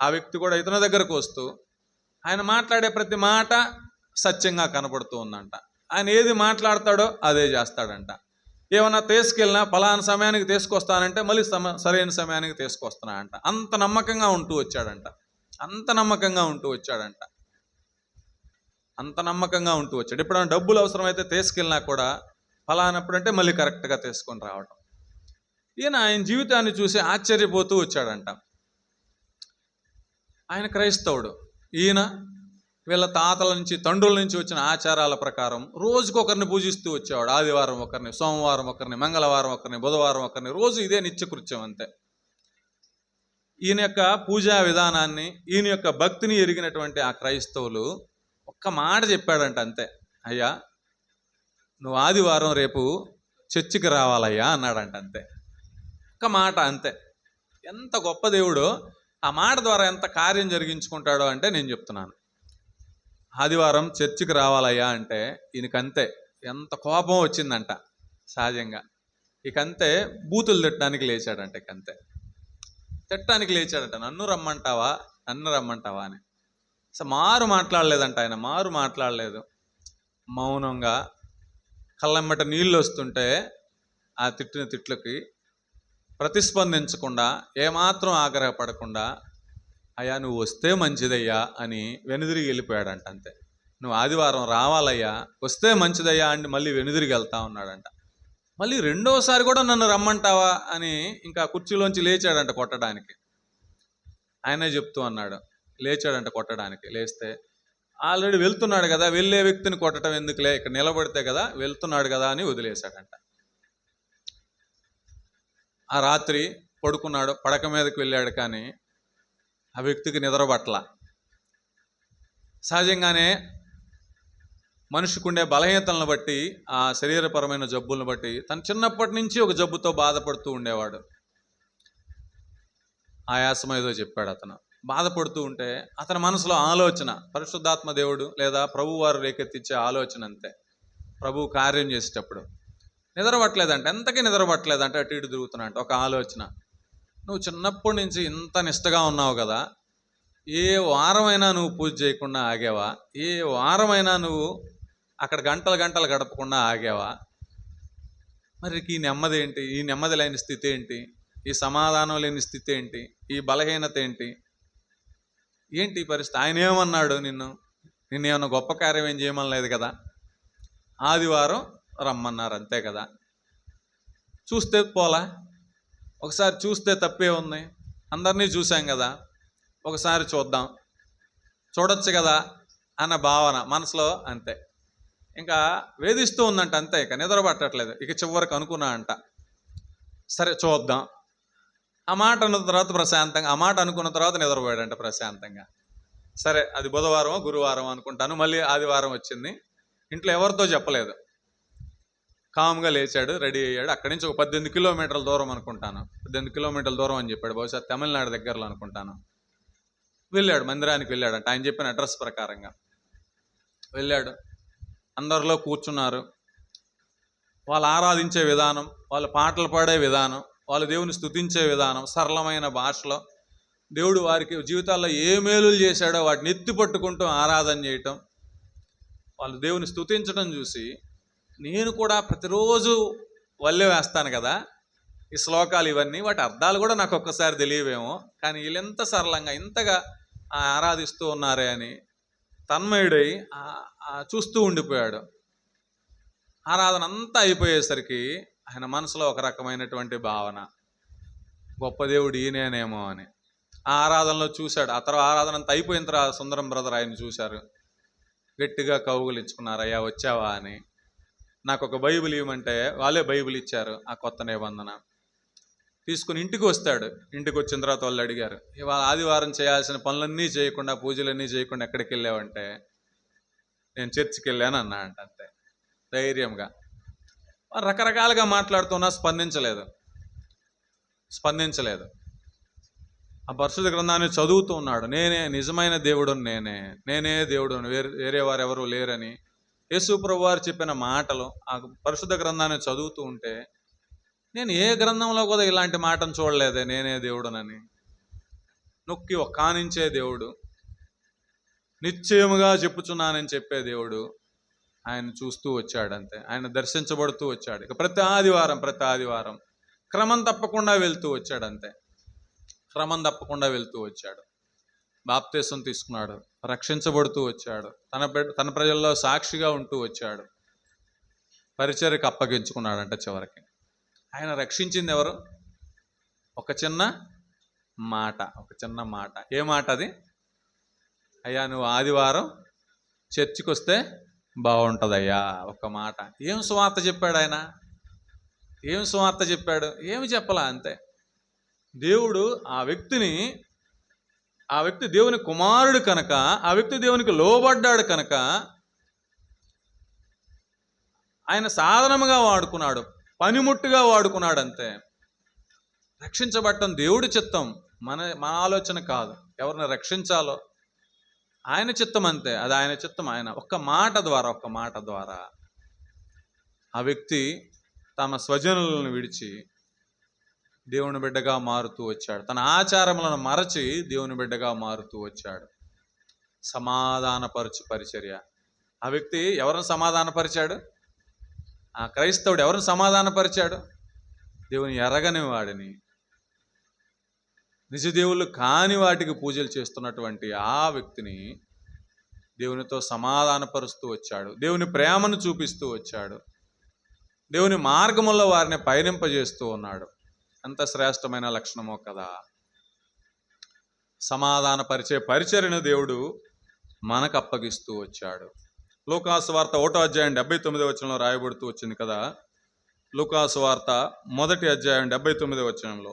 ఆ వ్యక్తి కూడా ఇతని దగ్గరకు వస్తూ ఆయన మాట్లాడే ప్రతి మాట సత్యంగా కనపడుతూ ఉందంట. ఆయన ఏది మాట్లాడతాడో అదే చేస్తాడంట. ఏమన్నా తీసుకెళ్ళినా పలానా సమయానికి తీసుకొస్తానంటే మళ్ళీ సరైన సమయానికి తీసుకొస్తున్నాడంట. అంత నమ్మకంగా ఉంటూ వచ్చాడంట. ఎప్పుడైనా డబ్బులు అవసరమైతే తీసుకెళ్ళినా కూడా ఫలానప్పుడు అంటే మళ్ళీ కరెక్ట్గా తీసుకొని రావడం. ఆయన జీవితాన్ని చూసి ఆశ్చర్యపోతూ వచ్చాడంట. ఆయన క్రైస్తవుడు. ఈయన వీళ్ళ తాతల నుంచి తండ్రుల నుంచి వచ్చిన ఆచారాల ప్రకారం రోజుకొకరిని పూజిస్తూ వచ్చేవాడు. ఆదివారం ఒకరిని, సోమవారం ఒకరిని, మంగళవారం ఒకరిని, బుధవారం ఒకరిని, రోజు ఇదే నిత్యకృత్యం, అంతే. ఈయన యొక్క పూజా విధానాన్ని, ఈయన యొక్క భక్తిని ఎరిగినటువంటి ఆ క్రైస్తవులు ఒక్క మాట చెప్పాడంట, అంతే. అయ్యా, నువ్వు ఆదివారం రేపు చర్చికి రావాలయ్యా అన్నాడంట, అంతే. ఒక్క మాట, అంతే. ఎంత గొప్ప దేవుడో, ఆ మాట ద్వారా ఎంత కార్యం జరిగించుకుంటాడో అంటే నేను చెప్తున్నాను. ఆదివారం చర్చికి రావాలయ్యా అంటే ఈయనకంతే ఎంత కోపం వచ్చిందంట సహజంగా. ఇకంతే బూతులు తిట్టడానికి లేచాడంట. తిట్టడానికి లేచాడంట. నన్ను రమ్మంటావా అని. అసలు మారు మాట్లాడలేదంట ఆయన. మాట్లాడలేదు. మౌనంగా కళ్ళెమ్మట నీళ్ళు వస్తుంటే ఆ తిట్టిన తిట్లకి ప్రతిస్పందించకుండా, ఏమాత్రం ఆగ్రహపడకుండా, అయ్యా నువ్వు వస్తే మంచిదయ్యా అని వెనుదిరిగి వెళ్ళిపోయాడంట, అంతే. నువ్వు ఆదివారం రావాలయ్యా, వస్తే మంచిదయ్యా అని మళ్ళీ వెనుదిరిగి వెళ్తా ఉన్నాడంట. మళ్ళీ రెండోసారి కూడా నన్ను రమ్మంటావా అని ఇంకా కుర్చీలోంచి లేచాడంట కొట్టడానికి. ఆయనే చెప్తూ అన్నాడు. లేచాడంట కొట్టడానికి. లేస్తే ఆల్రెడీ వెళ్తున్నాడు కదా, వెళ్ళే వ్యక్తిని కొట్టడం ఎందుకులే, ఇక్కడ నిలబడితే కదా, వెళ్తున్నాడు కదా అని వదిలేశాడంట. ఆ రాత్రి పడుకున్నాడు, పడక మీదకి వెళ్ళాడు, కానీ ఆ వ్యక్తికి నిద్రపట్ల. సహజంగానే మనిషికి ఉండే బలహీనతలను బట్టి, ఆ శరీరపరమైన జబ్బులను బట్టి తను చిన్నప్పటి నుంచి ఒక జబ్బుతో బాధపడుతూ ఉండేవాడు. ఆయాసం ఏదో చెప్పాడు అతను. బాధపడుతూ ఉంటే అతని మనసులో ఆలోచన, పరిశుద్ధాత్మ దేవుడు లేదా ప్రభు వారు రేకెత్తించే ఆలోచన, అంతే. ప్రభు కార్యం చేసేటప్పుడు నిద్రపట్టలేదంట. ఎంతకీ నిద్రపట్టలేదంటే అటు ఇటు తిరుగుతున్నాడు. ఒక ఆలోచన, నువ్వు చిన్నప్పటి నుంచి ఇంత నిష్టగా ఉన్నావు కదా, ఏ వారమైనా నువ్వు పూజ చేయకుండా ఆగావా? ఏ వారమైనా నువ్వు అక్కడ గంటలు గడపకుండా ఆగావా? మరి ఈ నెమ్మది ఏంటి? ఈ నెమ్మది లేని స్థితి ఏంటి? ఈ సమాధానం లేని స్థితి ఏంటి? ఈ బలహీనత ఏంటి ఈ పరిస్థితి? ఆయన ఏమన్నాడు? నిన్నేమన్నా గొప్ప కార్యం ఏం చేయమనలేదు కదా, ఆదివారం రమ్మన్నారు, అంతే కదా. చూస్తే పోలా? ఒకసారి చూస్తే తప్పే ఉంది, అందరినీ చూసాం కదా, ఒకసారి చూడొచ్చు కదా అన్న భావన మనసులో, అంతే. ఇంకా వేధిస్తూ ఉందంట, అంతే. ఇక నిద్ర పట్టట్లేదు. ఇక చివరికి అనుకున్నా అంట, సరే చూద్దాం. ఆ మాట అనుకున్న తర్వాత నిద్రపోయాడంట ప్రశాంతంగా. సరే, అది బుధవారం గురువారం అనుకుంటాను. మళ్ళీ ఆదివారం వచ్చింది. ఇంట్లో ఎవరితో చెప్పలేదు. కామ్గా లేచాడు, రెడీ అయ్యాడు. అక్కడి నుంచి ఒక 18 కిలోమీటర్ల దూరం అనుకుంటాను, 18 కిలోమీటర్ల దూరం అని చెప్పాడు. బహుశా తమిళనాడు దగ్గరలో అనుకుంటాను. వెళ్ళాడు, మందిరానికి వెళ్ళాడంట. ఆయన చెప్పిన అడ్రస్ ప్రకారంగా వెళ్ళాడు. అందరిలో కూర్చున్నారు. వాళ్ళు ఆరాధించే విధానం, వాళ్ళు పాటలు పాడే విధానం, వాళ్ళు దేవుని స్తుతించే విధానం, సరళమైన భాషలో దేవుడు వారికి జీవితాల్లో ఏ మేలులు చేశాడో వాటిని ఎత్తి పట్టుకుంటూ ఆరాధన చేయటం, వాళ్ళు దేవుని స్తుతించడం చూసి నేను కూడా ప్రతిరోజు వల్లే వేస్తాను కదా, ఈ శ్లోకాలు ఇవన్నీ వాటి అర్థాలు కూడా నాకు ఒక్కసారి తెలియవేమో, కానీ వీళ్ళెంత సరళంగా ఇంతగా ఆరాధిస్తూ ఉన్నారే అని తన్మయుడై చూస్తూ ఉండిపోయాడు. ఆరాధన అంతా అయిపోయేసరికి ఆయన మనసులో ఒక రకమైనటువంటి భావన, గొప్ప దేవుడు ఈయనేనేమో అని. ఆ ఆరాధనలో చూశాడు. ఆ తర్వాత ఆరాధన అంతా అయిపోయిన తర్వాత సుందరం బ్రదర్ ఆయన చూశారు, గట్టిగా కౌగులించుకున్నారు. అయ్యా వచ్చావా అని. నాకు ఒక బైబిల్ ఇవ్వమంటే వాళ్ళే బైబిల్ ఇచ్చారు, ఆ కొత్త నిబంధన తీసుకుని ఇంటికి వస్తాడు. ఇంటికి వచ్చిన తర్వాత వాళ్ళు అడిగారు, ఇవాళ ఆదివారం చేయాల్సిన పనులన్నీ చేయకుండా, పూజలన్నీ చేయకుండా ఎక్కడికి వెళ్ళావంటే నేను చర్చికి వెళ్ళాను అన్నా అంట. అంతే ధైర్యంగా. రకరకాలుగా మాట్లాడుతున్నా స్పందించలేదు. ఆ పరిశుద్ధ గ్రంథాన్ని చదువుతూ ఉన్నాడు. నేనే నిజమైన దేవుడు, నేనే దేవుడు, వేరే వారు ఎవరు లేరని యేసు ప్రభువు వారు చెప్పిన మాటలు ఆ పరిశుద్ధ గ్రంథాన్ని చదువుతూ ఉంటే, నేను ఏ గ్రంథంలో కూడా ఇలాంటి మాటను చూడలేదే, నేనే దేవుడునని. నొక్కి ఒక్కానించే దేవుడు, నిశ్చయముగా చెప్పుచున్నానని చెప్పే దేవుడు ఆయన చూస్తూ వచ్చాడు. అంతే, ఆయన దర్శించబడుతూ వచ్చాడు. ఇక ప్రతి ఆదివారం క్రమం తప్పకుండా వెళ్తూ వచ్చాడు. అంతే, క్రమం తప్పకుండా వెళ్తూ వచ్చాడు. బాప్తీసం తీసుకున్నాడు, రక్షించబడుతూ వచ్చాడు, తన ప్రజల్లో సాక్షిగా ఉంటూ వచ్చాడు, పరిచర్యకు అప్పగించుకున్నాడంట. చివరికి ఆయన రక్షించింది ఎవరు? ఒక చిన్న మాట. ఏ మాట అది? అయ్యా నువ్వు ఆదివారం చర్చికి వస్తే బాగుంటుందయ్యా, ఒక మాట. ఏం సువార్త చెప్పాడు ఆయన? ఏమి చెప్పలా. అంతే, దేవుడు ఆ వ్యక్తి దేవుని కుమారుడు కనుక, ఆ వ్యక్తి దేవునికి లోబడ్డాడు కనుక ఆయన సాధనముగా వాడుకున్నాడు, పనిముట్టుగా వాడుకున్నాడు. అంతే, రక్షించబడటం దేవుడి చిత్తం, మన ఆలోచన కాదు. ఎవరిని రక్షించాలో ఆయన చిత్తం. అంతే, అది ఆయన చిత్తం. ఆయన ఒక్క మాట ద్వారా ఆ వ్యక్తి తమ స్వజనులను విడిచి దేవుని బిడ్డగా మారుతూ వచ్చాడు. తన ఆచారములను మరచి దేవుని బిడ్డగా మారుతూ వచ్చాడు. సమాధానపరచు పరిచర్య. ఆ వ్యక్తి ఎవరిని సమాధానపరిచాడు? ఆ క్రైస్తవుడు ఎవరిని సమాధానపరిచాడు? దేవుని ఎరగని వాడిని, నిజ దేవుళ్ళు కాని వాటికి పూజలు చేస్తున్నటువంటి ఆ వ్యక్తిని దేవునితో సమాధానపరుస్తూ వచ్చాడు. దేవుని ప్రేమను చూపిస్తూ వచ్చాడు. దేవుని మార్గములో వారిని పయనింపజేస్తూ ఉన్నాడు. ఎంత శ్రేష్టమైన లక్షణమో కదా. సమాధానపరిచే పరిచర్యను దేవుడు మనకు అప్పగిస్తూ వచ్చాడు. లూకాసు వార్త 1వ అధ్యాయం 79వ వచనంలో రాయబడుతూ వచ్చింది కదా. లూకాసు వార్త 1వ అధ్యాయం 79వ వచనంలో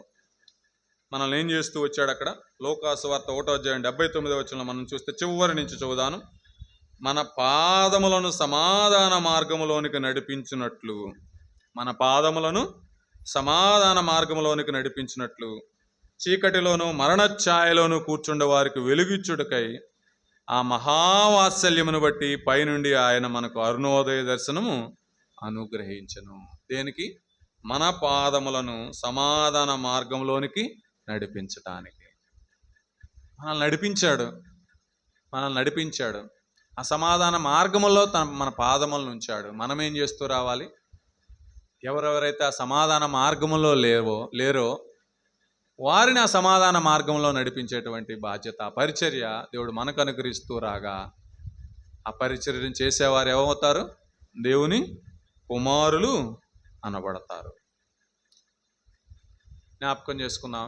మనల్ని ఏం చేస్తూ వచ్చాడు అక్కడ? లూకాసు వార్త 1వ అధ్యాయం 79వ వచనంలో మనం చూస్తే చివరి నుంచి చదువుదాను. మన పాదములను సమాధాన మార్గములోనికి నడిపించినట్లు, చీకటిలోను మరణఛాయలోను కూర్చుండే వారికి వెలుగిచ్చుటకై ఆ మహావాత్సల్యమును బట్టి పైనుండి ఆయన మనకు అరుణోదయ దర్శనము అనుగ్రహించెను. దేనికి? మన పాదములను సమాధాన మార్గంలోనికి నడిపించటానికి. మనల్ని నడిపించాడు. ఆ సమాధాన మార్గములో మన పాదములను ఉంచాడు. మనం ఏం చేస్తూ రావాలి? ఎవరెవరైతే ఆ సమాధాన మార్గములో లేరో వారిని ఆ సమాధాన మార్గంలో నడిపించేటువంటి బాధ్యత, పరిచర్య దేవుడు మనకు అనుగ్రహిస్తూ రాగా, ఆ పరిచర్యను చేసేవారు ఏమవుతారు? దేవుని కుమారులు అనబడతారు. జ్ఞాపకం చేసుకుందాం.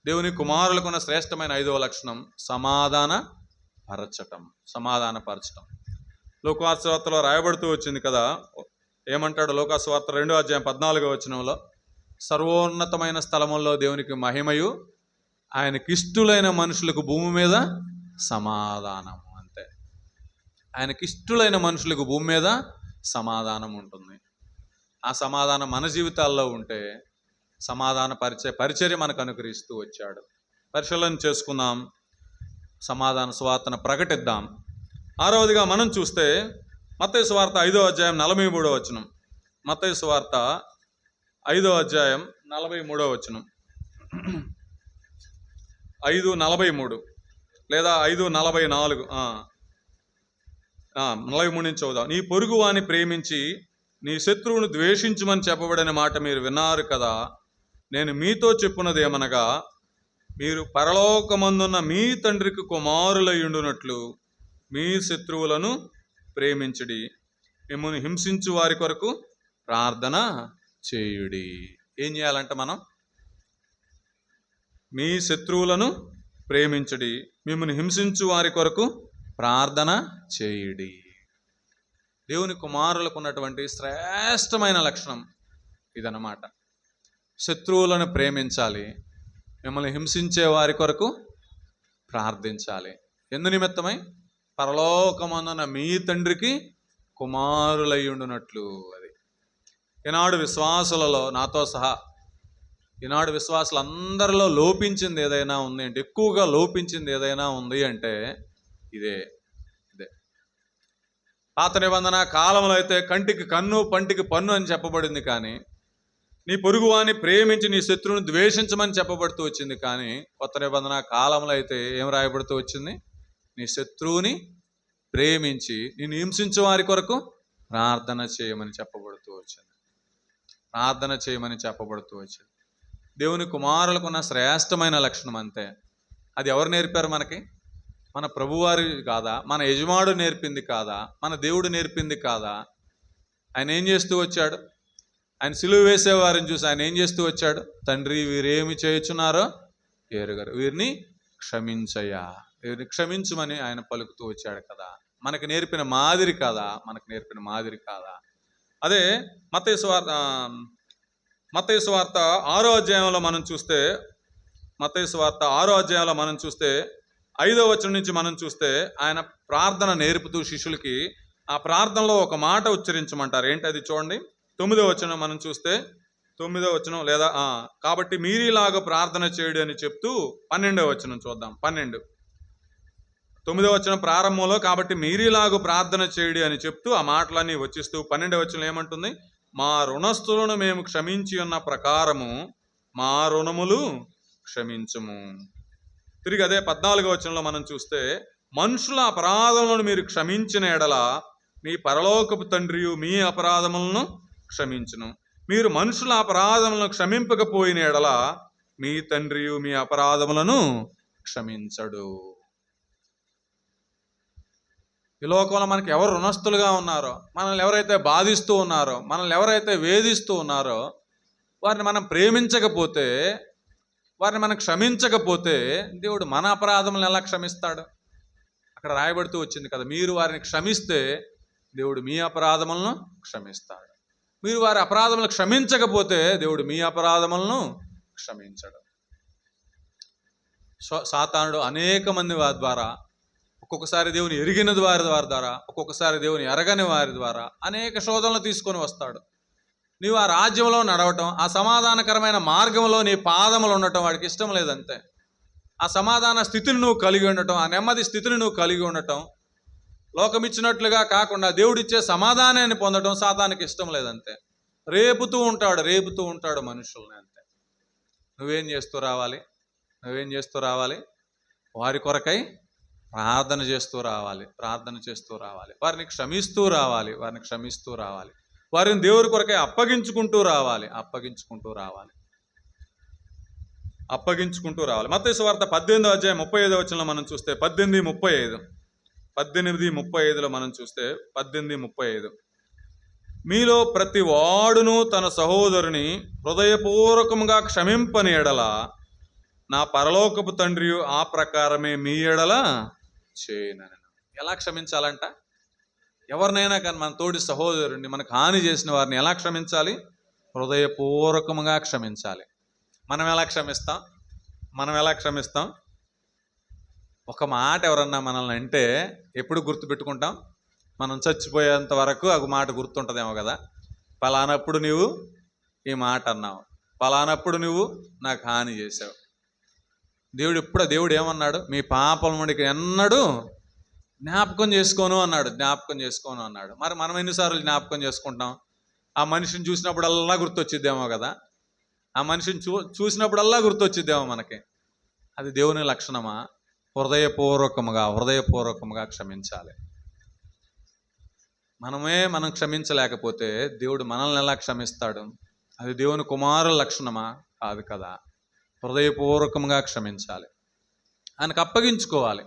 దేవుని కుమారులకున్న శ్రేష్టమైన 5వ లక్షణం సమాధానపరచటం. లోకాసు వార్తలో రాయబడుతూ వచ్చింది కదా. ఏమంటాడు? లోకాసు వార్త 2వ అధ్యాయం 14వ వచనంలో, సర్వోన్నతమైన స్థలముల్లో దేవునికి మహిమయు, ఆయనకిష్టులైన మనుషులకు భూమి మీద సమాధానము. అంతే, ఆయనకిష్టులైన మనుషులకు భూమి మీద సమాధానం ఉంటుంది. ఆ సమాధానం మన జీవితాల్లో ఉంటే పరిచర్య మనకు అనుగ్రహిస్తూ వచ్చాడు. పరిశీలన చేసుకుందాం. సమాధాన సువార్తను ప్రకటిద్దాం. 6వదిగా మనం చూస్తే మత్తయి సువార్త 5వ అధ్యాయం 43వ వచనం. మత్తయి సువార్త 5వ అధ్యాయం 43వ వచనం. 5:43 లేదా 5:44, 43 నుంచి చదువుదాం. నీ పొరుగు వాని ప్రేమించి నీ శత్రువును ద్వేషించుమని చెప్పబడిన మాట మీరు విన్నారు కదా. నేను మీతో చెప్పున్నదేమనగా, మీరు పరలోకమందున్న మీ తండ్రికి కుమారులయ్యుండునట్లు మీ శత్రువులను ప్రేమించుడి, మిమ్మల్ని హింసించు వారి కొరకు ప్రార్థన చేయుడి. ఏం చేయాలంట మనం? మీ శత్రువులను ప్రేమించుడి, మిమ్మల్ని హింసించు వారి కొరకు ప్రార్థన చేయుడి. దేవుని కుమారులకు ఉన్నటువంటి శ్రేష్టమైన లక్షణం ఇదన్నమాట. శత్రువులను ప్రేమించాలి, మిమ్మల్ని హింసించే వారి కొరకు ప్రార్థించాలి. ఎందు నిమిత్తమై? పరలోకమందున మీ తండ్రికి కుమారులయ్యుండునట్లు. అది ఈనాడు విశ్వాసులలో నాతో సహా ఈనాడు విశ్వాసులందరిలో లోపించింది ఏదైనా ఉంది అంటే, ఎక్కువగా లోపించింది ఏదైనా ఉంది అంటే ఇదే. పాత నిబంధన కాలంలో అయితే కంటికి కన్ను పంటికి పన్ను అని చెప్పబడింది, కానీ నీ పొరుగువాని ప్రేమించి నీ శత్రువుని ద్వేషించమని చెప్పబడుతూ వచ్చింది. కానీ కొత్త నిబంధన కాలంలో అయితే ఏం రాయబడుతూ వచ్చింది? నీ శత్రువుని ప్రేమించి నిన్ను హింసించే వారి కొరకు ప్రార్థన చేయమని చెప్పబడుతూ వచ్చింది. ప్రార్థన చేయమని చెప్పబడుతూ వచ్చింది. దేవుని కుమారులకు ఉన్న శ్రేష్టమైన లక్షణం అంతే. అది ఎవరు నేర్పారు మనకి? మన ప్రభువారి కాదా? మన యజమాడు నేర్పింది కాదా? మన దేవుడు నేర్పింది కాదా? ఆయన ఏం చేస్తూ వచ్చాడు? ఆయన సిలువ వేసేవారిని చూసి ఆయన ఏం చేస్తూ వచ్చాడు? తండ్రి, వీరేమి చేయుచున్నారో ఎరుగరు, వీరిని క్షమించయ్యా, వీరిని క్షమించమని ఆయన పలుకుతూ వచ్చాడు కదా. మనకు నేర్పిన మాదిరి కాదా? మనకు నేర్పిన మాదిరి కాదా? అదే మత్తయి సువార్త 6వ అధ్యాయంలో మనం చూస్తే, మత్తయి సువార్త 6వ అధ్యాయంలో మనం చూస్తే 5వ వచనం నుంచి మనం చూస్తే ఆయన ప్రార్థన నేర్పుతూ శిష్యులకి ఆ ప్రార్థనలో ఒక మాట ఉచ్చరించమంటారు. ఏంటి అది? చూడండి, 9వ వచనం మనం చూస్తే, 9వ వచనం లేదా కాబట్టి మీరిలాగా ప్రార్థన చేయడు అని చెప్తూ 12వ వచనం చూద్దాం. 9వ వచనం ప్రారంభంలో కాబట్టి మీరిలాగా ప్రార్థన చేయడు అని చెప్తూ ఆ మాటలన్నీ వచ్చిస్తూ 12వ వచనం ఏమంటుంది? మా రుణస్థులను మేము క్షమించి ఉన్న ప్రకారము మా రుణములు క్షమించుము. తిరిగి అదే 14వ వచనంలో మనం చూస్తే, మనుషుల అపరాధములను మీరు క్షమించిన ఎడల మీ పరలోకపు తండ్రియు మీ అపరాధములను క్షమించును. మీరు మనుషుల అపరాధములను క్షమింపకపోయిన ఎడల మీ తండ్రియు మీ అపరాధములను క్షమించడు. ఈ లోకంలో మనకి ఎవరు రుణస్థులుగా ఉన్నారో, మనల్ని ఎవరైతే బాధిస్తూ ఉన్నారో, మనల్ని ఎవరైతే వేధిస్తూ ఉన్నారో, వారిని మనం ప్రేమించకపోతే, వారిని మనం క్షమించకపోతే దేవుడు మన అపరాధములను ఎలా క్షమిస్తాడు? అక్కడ రాయబడుతూ వచ్చింది కదా, మీరు వారిని క్షమిస్తే దేవుడు మీ అపరాధములను క్షమిస్తాడు. మీరు వారి అపరాధములను క్షమించకపోతే దేవుడు మీ అపరాధములను క్షమించడు. సాతానుడు అనేక మంది వారి ద్వారా, ఒక్కొక్కసారి దేవుని ఎరిగిన వారి ద్వారా, ఒక్కొక్కసారి దేవుని ఎరగని వారి ద్వారా అనేక శోధనలు తీసుకొని వస్తాడు. నీవు ఆ రాజ్యంలో నడవటం, ఆ సమాధానకరమైన మార్గంలో నీ పాదములు ఉండటం వాడికి ఇష్టం లేదంతే. ఆ సమాధాన స్థితిని నువ్వు కలిగి ఉండటం, ఆ నెమ్మది స్థితిని నువ్వు కలిగి ఉండటం, లోకమిచ్చినట్లుగా కాకుండా దేవుడిచ్చే సమాధానాన్ని పొందడం సాతానికి ఇష్టం లేదంతే. రేపుతూ ఉంటాడు మనుషుల్ని అంతే. నువ్వేం చేస్తూ రావాలి? వారి కొరకై ప్రార్థన చేస్తూ రావాలి, వారిని క్షమిస్తూ రావాలి, వారిని దేవుడి కొరకై అప్పగించుకుంటూ రావాలి. మత్తయి సువార్త 18వ అధ్యాయం 35వ వచనంలో మనం చూస్తే 18:35లో మనం చూస్తే 18:35, మీలో ప్రతి వాడును తన సహోదరుని హృదయపూర్వకంగా క్షమింపని ఎడల నా పరలోకపు తండ్రి ఆ ప్రకారమే మీ ఎడల చేయనను. ఎలా క్షమించాలంట? ఎవరినైనా కానీ మన తోటి సహోదరుని, మనకు హాని చేసిన వారిని ఎలా క్షమించాలి? హృదయపూర్వకంగా క్షమించాలి. మనం ఎలా క్షమిస్తాం? ఒక మాట ఎవరన్నా మనల్ని అంటే ఎప్పుడు గుర్తుపెట్టుకుంటాం? మనం చచ్చిపోయేంత వరకు ఒక మాట గుర్తుంటుందేమో కదా. పలానప్పుడు నువ్వు ఈ మాట అన్నావు, పలానప్పుడు నువ్వు నాకు హాని చేసావు. దేవుడు ఏమన్నాడు? మీ పాపముడికి ఎన్నడూ జ్ఞాపకం చేసుకోను అన్నాడు. జ్ఞాపకం చేసుకోను అన్నాడు. మరి మనం ఎన్నిసార్లు జ్ఞాపకం చేసుకుంటాం? ఆ మనిషిని చూసినప్పుడల్లా గుర్తొచ్చిద్దేమో కదా. ఆ మనిషిని చూసినప్పుడల్లా గుర్తొచ్చిద్దేమో మనకి. అది దేవుని లక్షణమా? హృదయపూర్వకముగా క్షమించాలి. మనం క్షమించలేకపోతే దేవుడు మనల్ని ఎలా క్షమిస్తాడు? అది దేవుని కుమారుల లక్షణమా? కాదు కదా. హృదయపూర్వకంగా క్షమించాలి, ఆయనకు అప్పగించుకోవాలి.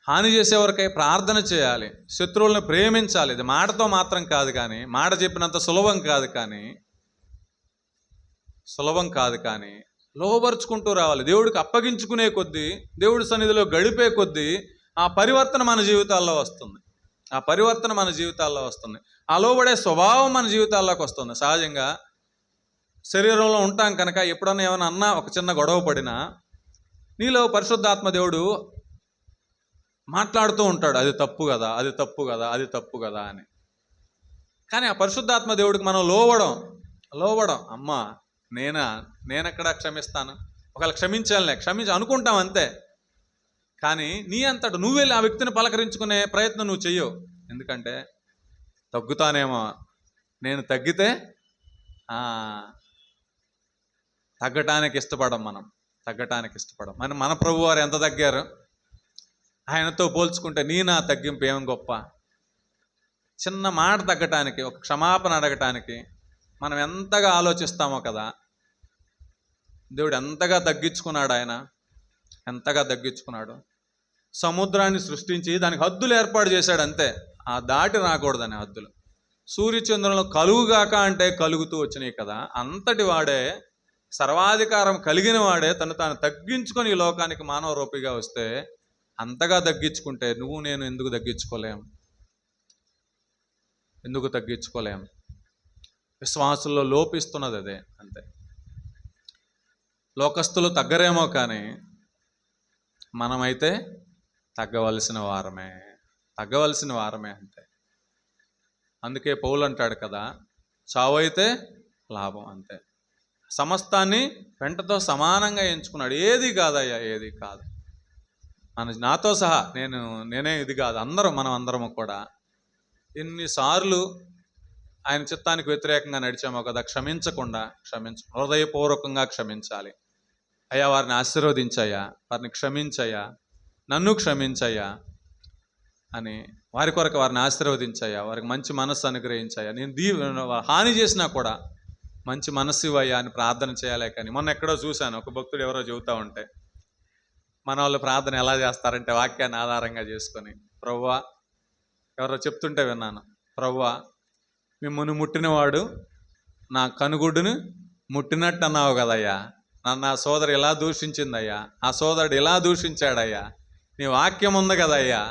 హాని చేసేవరకై ప్రార్థన చేయాలి, శత్రువులను ప్రేమించాలి. ఇది మాటతో మాత్రం కాదు, కానీ మాట చెప్పినంత సులభం కాదు కానీ లోబరుచుకుంటూ రావాలి. దేవుడికి అప్పగించుకునే కొద్దీ, దేవుడి సన్నిధిలో గడిపే కొద్దీ ఆ పరివర్తన మన జీవితాల్లో వస్తుంది. ఆ లోబడే స్వభావం మన జీవితాల్లోకి వస్తుంది. సహజంగా శరీరంలో ఉంటాం కనుక ఎప్పుడన్నా ఏమైనా అన్నా, ఒక చిన్న గొడవ పడినా నీలో పరిశుద్ధాత్మ దేవుడు మాట్లాడుతూ ఉంటాడు, అది తప్పు కదా అని. కానీ ఆ పరిశుద్ధాత్మ దేవుడికి మనం లోబడం అమ్మా నేనెక్కడ క్షమిస్తాను? ఒకవేళ క్షమించి అనుకుంటాం అంతే. కానీ నీ అంతట నువ్వు వెళ్ళి ఆ వ్యక్తిని పలకరించుకునే ప్రయత్నం నువ్వు చెయ్యవు. ఎందుకంటే తగ్గుతానేమో. నేను తగ్గితే తగ్గటానికి ఇష్టపడం. మన ప్రభు వారు ఎంత తగ్గారు? ఆయనతో పోల్చుకుంటే నా తగ్గింపు ఏం గొప్ప? చిన్న మాట తగ్గటానికి, ఒక క్షమాపణ అడగటానికి మనం ఎంతగా ఆలోచిస్తామో కదా. దేవుడు ఎంతగా తగ్గించుకున్నాడు. సముద్రాన్ని సృష్టించి దానికి హద్దులు ఏర్పాటు చేశాడు అంతే. ఆ దాటి రాకూడదని హద్దులు. సూర్యచంద్రులను కలుగుగాక అంటే కలుగుతూ వచ్చినాయి కదా. అంతటి వాడే, సర్వాధికారం కలిగిన వాడే తాను తగ్గించుకొని ఈ లోకానికి మానవ రూపిగా వస్తే, అంతగా తగ్గించుకుంటే నువ్వు నేను ఎందుకు తగ్గించుకోలేం? విశ్వాసుల్లో లోపిస్తున్నది అదే. అంతే. లోకస్తులు తగ్గరేమో కానీ మనమైతే తగ్గవలసిన వారమే అంతే. అందుకే పౌలు అంటాడు కదా, చావైతే లాభం అంతే. సమస్తాన్ని వెంటతో సమానంగా ఎంచుకున్నాడు. ఏది కాదు. నాతో సహా నేనే ఇది కాదు, మనం అందరము కూడా ఎన్నిసార్లు ఆయన చిత్తానికి వ్యతిరేకంగా నడిచామో కదా. హృదయపూర్వకంగా క్షమించాలి. అయ్యా వారిని ఆశీర్వదించయ్యా, వారిని క్షమించయ్యా, నన్ను క్షమించయ్యా అని వారి కొరకు వారిని ఆశీర్వదించయ్యా, వారికి మంచి మనస్సు అనుగ్రహించయ్యా, నేను హాని చేసినా కూడా మంచి మనస్సు ఇవ్వయ్యా అని ప్రార్థన చేయాలి. కానీ మొన్న ఎక్కడో చూశాను, ఒక భక్తుడు ఎవరో చెబుతూ ఉంటే, మన వాళ్ళు ప్రార్థన ఎలా చేస్తారంటే వాక్యాన్ని ఆధారంగా చేసుకొని, ప్రభువా, ఎవరో చెప్తుంటే విన్నాను, ప్రభువా మిమ్మల్ని ముట్టినవాడు నా కనుగుడ్డును ముట్టినట్టు అన్నావు కదయ్యా, నన్ను ఆ సోదరు ఇలా దూషించిందయ్యా, ఆ సోదరుడు ఇలా దూషించాడయ్యా, నీ వాక్యం ఉంది కదయ్యా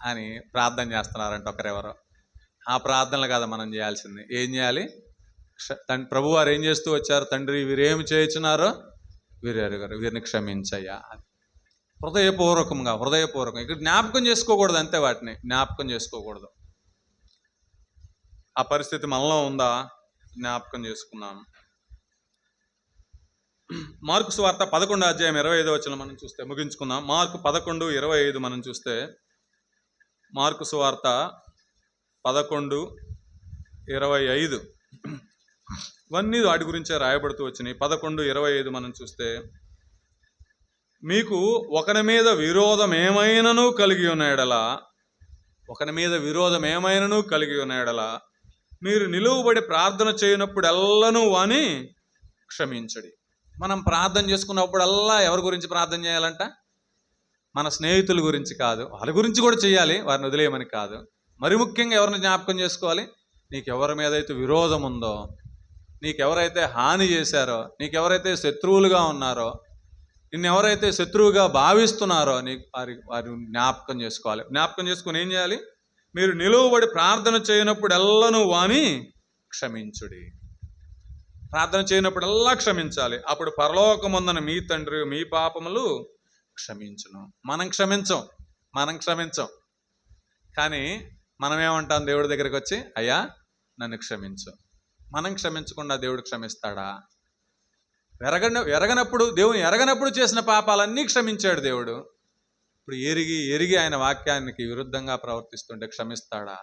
అని ప్రార్థన చేస్తున్నారంట ఒకరెవరో. ఆ ప్రార్థనలు కదా మనం చేయాల్సింది. ఏం చేయాలి? ప్రభువారు ఏం చేస్తూ వచ్చారు? తండ్రి వీరేమి చేయుచున్నారో వీరెరుగరు, వీరిని క్షమించయ్యా. హృదయపూర్వకంగా ఇక్కడ జ్ఞాపకం చేసుకోకూడదు అంతే. వాటిని జ్ఞాపకం చేసుకోకూడదు. ఆ పరిస్థితి మనలో ఉందా? జ్ఞాపకం చేసుకున్నాను. మార్కు సువార్త 11:25 మనం చూస్తే ముగించుకుందాం. మార్కు 11:25 మనం చూస్తే, మార్కు సువార్త 11:25 ఇవన్నీ వాటి గురించే రాయబడుతూ వచ్చినాయి. 11:25 మనం చూస్తే, మీకు ఒకరి మీద విరోధం ఏమైనను కలిగి ఉన్న ఎడల మీరు నిలువబడి ప్రార్థన చేయనప్పుడు ఎల్లను వాని క్షమించడి. మనం ప్రార్థన చేసుకున్నప్పుడల్లా ఎవరి గురించి ప్రార్థన చేయాలంట? మన స్నేహితుల గురించి కాదు, వాళ్ళ గురించి కూడా చేయాలి, వారిని వదిలేయమని కాదు. మరి ముఖ్యంగా ఎవరిని జ్ఞాపకం చేసుకోవాలి? నీకెవరి మీద అయితే విరోధం ఉందో, నీకెవరైతే హాని చేశారో, నీకెవరైతే శత్రువులుగా ఉన్నారో, నిన్నెవరైతే శత్రువుగా భావిస్తున్నారో వారి జ్ఞాపకం చేసుకోవాలి. జ్ఞాపకం చేసుకుని ఏం చేయాలి? మీరు నిలువబడి ప్రార్థన చేయనప్పుడు ఎల్లను వాని క్షమించుడి. ప్రార్థన చేయనప్పుడల్లా క్షమించాలి. అప్పుడు పరలోకమందున మీ తండ్రి మీ పాపములు క్షమించును. మనం క్షమించం. కానీ మనమేమంటాం దేవుడి దగ్గరికి వచ్చి, అయ్యా నన్ను క్షమించు. మనం క్షమించకుండా దేవుడు క్షమిస్తాడా? ఎరగనప్పుడు, దేవుని ఎరగనప్పుడు చేసిన పాపాలన్నీ క్షమించాడు దేవుడు. ఇప్పుడు ఎరిగి ఆయన వాక్యానికి విరుద్ధంగా ప్రవర్తిస్తుంటే క్షమిస్తాడా?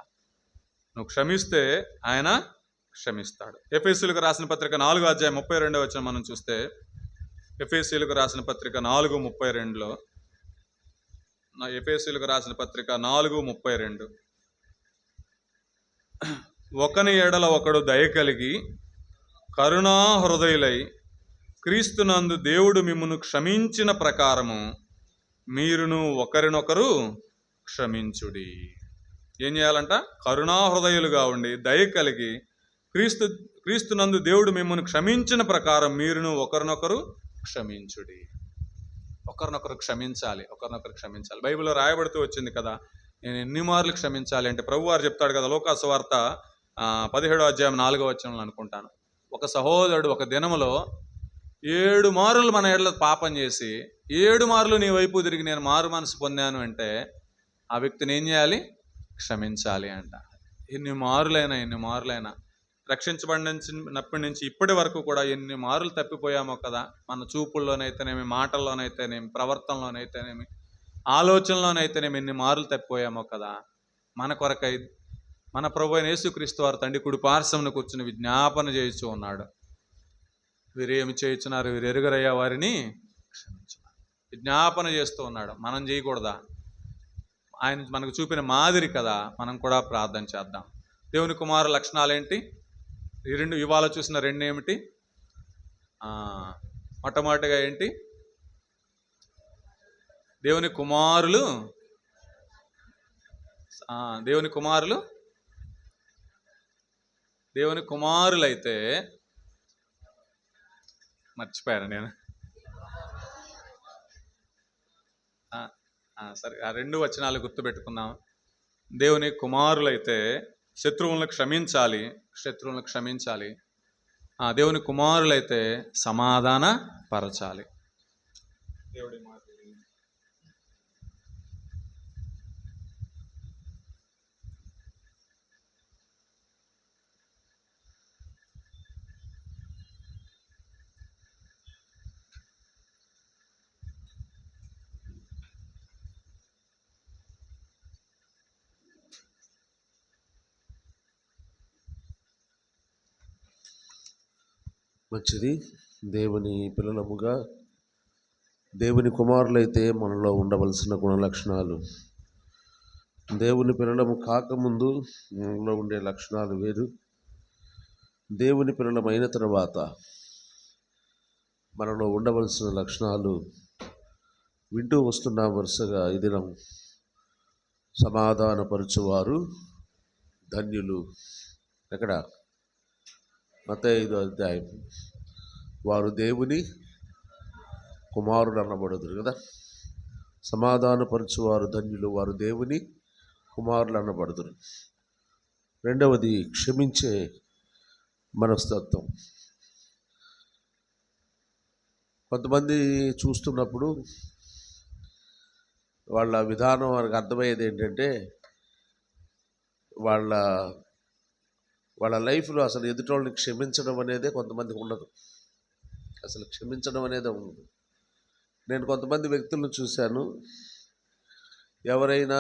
నువ్వు క్షమిస్తే ఆయన క్షమిస్తాడు. ఎఫెసీయులకు రాసిన పత్రిక 4:32 మనం చూస్తే, ఎఫెసీయులకు రాసిన పత్రిక 4:32లో, ఎఫెసీయులకు రాసిన పత్రిక 4:32, ఒకని ఎడల ఒకడు దయ కలిగి కరుణా హృదయులై క్రీస్తునందు దేవుడు మిమ్మును క్షమించిన ప్రకారము మీరును ఒకరినొకరు క్షమించుడి. ఏం చేయాలంట? కరుణా హృదయులుగా ఉండి దయ కలిగి క్రీస్తునందు దేవుడు మిమ్మల్ని క్షమించిన ప్రకారం మీరును ఒకరినొకరు క్షమించుడి. ఒకరినొకరు క్షమించాలి. బైబిల్లో రాయబడుతూ వచ్చింది కదా, నేను ఎన్ని మార్లు క్షమించాలి అంటే, ప్రభువారు చెప్తాడు కదా, లోకాసు వార్త 17:4 అనుకుంటాను, ఒక సహోదరుడు ఒక దినములో 7 మార్లు మన ఎడల పాపం చేసి 7 మార్లు నీ వైపు తిరిగి నేను మారు మనసు పొందాను అంటే, ఆ వ్యక్తిని ఏం చేయాలి? క్షమించాలి అంట. ఎన్ని మారులైనా రక్షించబడినప్పటి నుంచి ఇప్పటి వరకు కూడా ఎన్ని మార్లు తప్పిపోయామో కదా. మన చూపుల్లోనైతేనేమి, మాటల్లోనైతేనేమి, ప్రవర్తనలోనైతేనేమి, ఆలోచనలోనైతేనేమి ఎన్ని మార్లు తప్పిపోయామో కదా. మన కొరకై మన ప్రభు అయిన యేసుక్రీస్తు వారు తండ్రి కుడి పార్శ్వమున కూర్చుని విజ్ఞాపన చేయుచూ ఉన్నాడు. వీరేమి చేయుచున్నారు, వీరు ఎరుగరయ్యా వారిని క్షమించున్నారు. విజ్ఞాపన చేస్తూ ఉన్నాడు. మనం చేయకూడదా? ఆయన మనకు చూపిన మాదిరి కదా, మనం కూడా ప్రార్థన చేద్దాం. దేవుని కుమారు లక్షణాలు ఏంటి? ఇవాళ చూసిన 2 ఏమిటి? మొట్టమొదటిగా ఏంటి? దేవుని కుమారులైతే, మర్చిపోయాను నేను, సరే ఆ 2 వచనాలు గుర్తుపెట్టుకున్నాం. దేవుని కుమారులైతే శత్రువులను క్షమించాలి. దేవుని కుమారులైతే సమాధాన పరచాలి. దేవుడి మాట. మంచిది. దేవుని పిల్లలముగా, దేవుని కుమారులైతే మనలో ఉండవలసిన గుణలక్షణాలు, దేవుని పిల్లలము కాకముందు మనలో ఉండే లక్షణాలు వేరు, దేవుని పిల్లలమైన తర్వాత మనలో ఉండవలసిన లక్షణాలు వింటూ వస్తున్న వరుసగా ఈ దినం సమాధానపరచువారు ధన్యులు. ఎక్కడ? మత్తయి 5:5, వారు దేవుని కుమారులు అనబడుదురు కదా. సమాధానపరచువారు ధన్యులు, వారు దేవుని కుమారులు అనబడుదురు. రెండవది క్షమించే మనస్తత్వం. కొంతమంది చూస్తున్నప్పుడు వాళ్ళ విధానం వారికి అర్థమయ్యేది ఏంటంటే, వాళ్ళ లైఫ్లో అసలు ఎదుటోళ్ళని క్షమించడం అనేదే కొంతమందికి ఉండదు. అసలు క్షమించడం అనేదే ఉండదు. నేను కొంతమంది వ్యక్తులను చూశాను, ఎవరైనా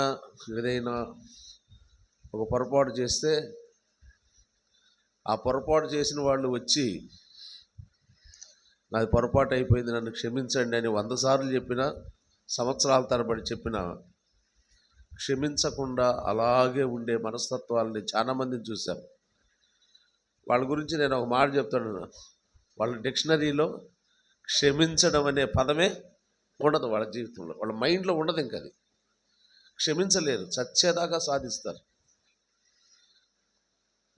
ఏదైనా ఒక పొరపాటు చేస్తే ఆ పొరపాటు చేసిన వాళ్ళు వచ్చి నాది పొరపాటు అయిపోయింది, నన్ను క్షమించండి అని 100 సార్లు చెప్పినా, సంవత్సరాల తరబడి చెప్పినా క్షమించకుండా అలాగే ఉండే మనస్తత్వాలని చాలామందిని చూశాను. వాళ్ళ గురించి నేను ఒక మాట చెప్తాను. వాళ్ళ డిక్షనరీలో క్షమించడం అనే పదమే ఉండదు వాళ్ళ జీవితంలో, వాళ్ళ మైండ్లో ఉండదు. ఇంకా అది క్షమించలేరు, చచ్చేదాకా సాధిస్తారు.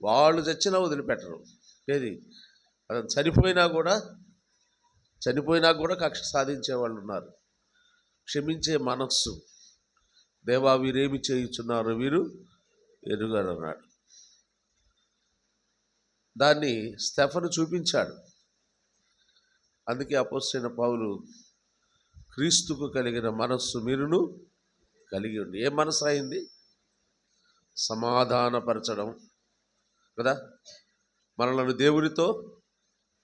వాళ్ళు చచ్చినా వదిలిపెట్టరు. ఏది అతను చనిపోయినా కూడా కక్ష సాధించే వాళ్ళు ఉన్నారు. క్షమించే మనస్సు. దేవా వీరేమి చేయుచున్నారు, వీరు ఎరుగరు అన్నాడు. దాన్ని స్టెఫను చూపించాడు. అందుకే అపోస్తలుడైన పౌలు క్రీస్తుకు కలిగిన మనస్సు మీరును కలిగి ఉండి. ఏ మనసు అయింది? సమాధానపరచడం కదా. మనలను దేవునితో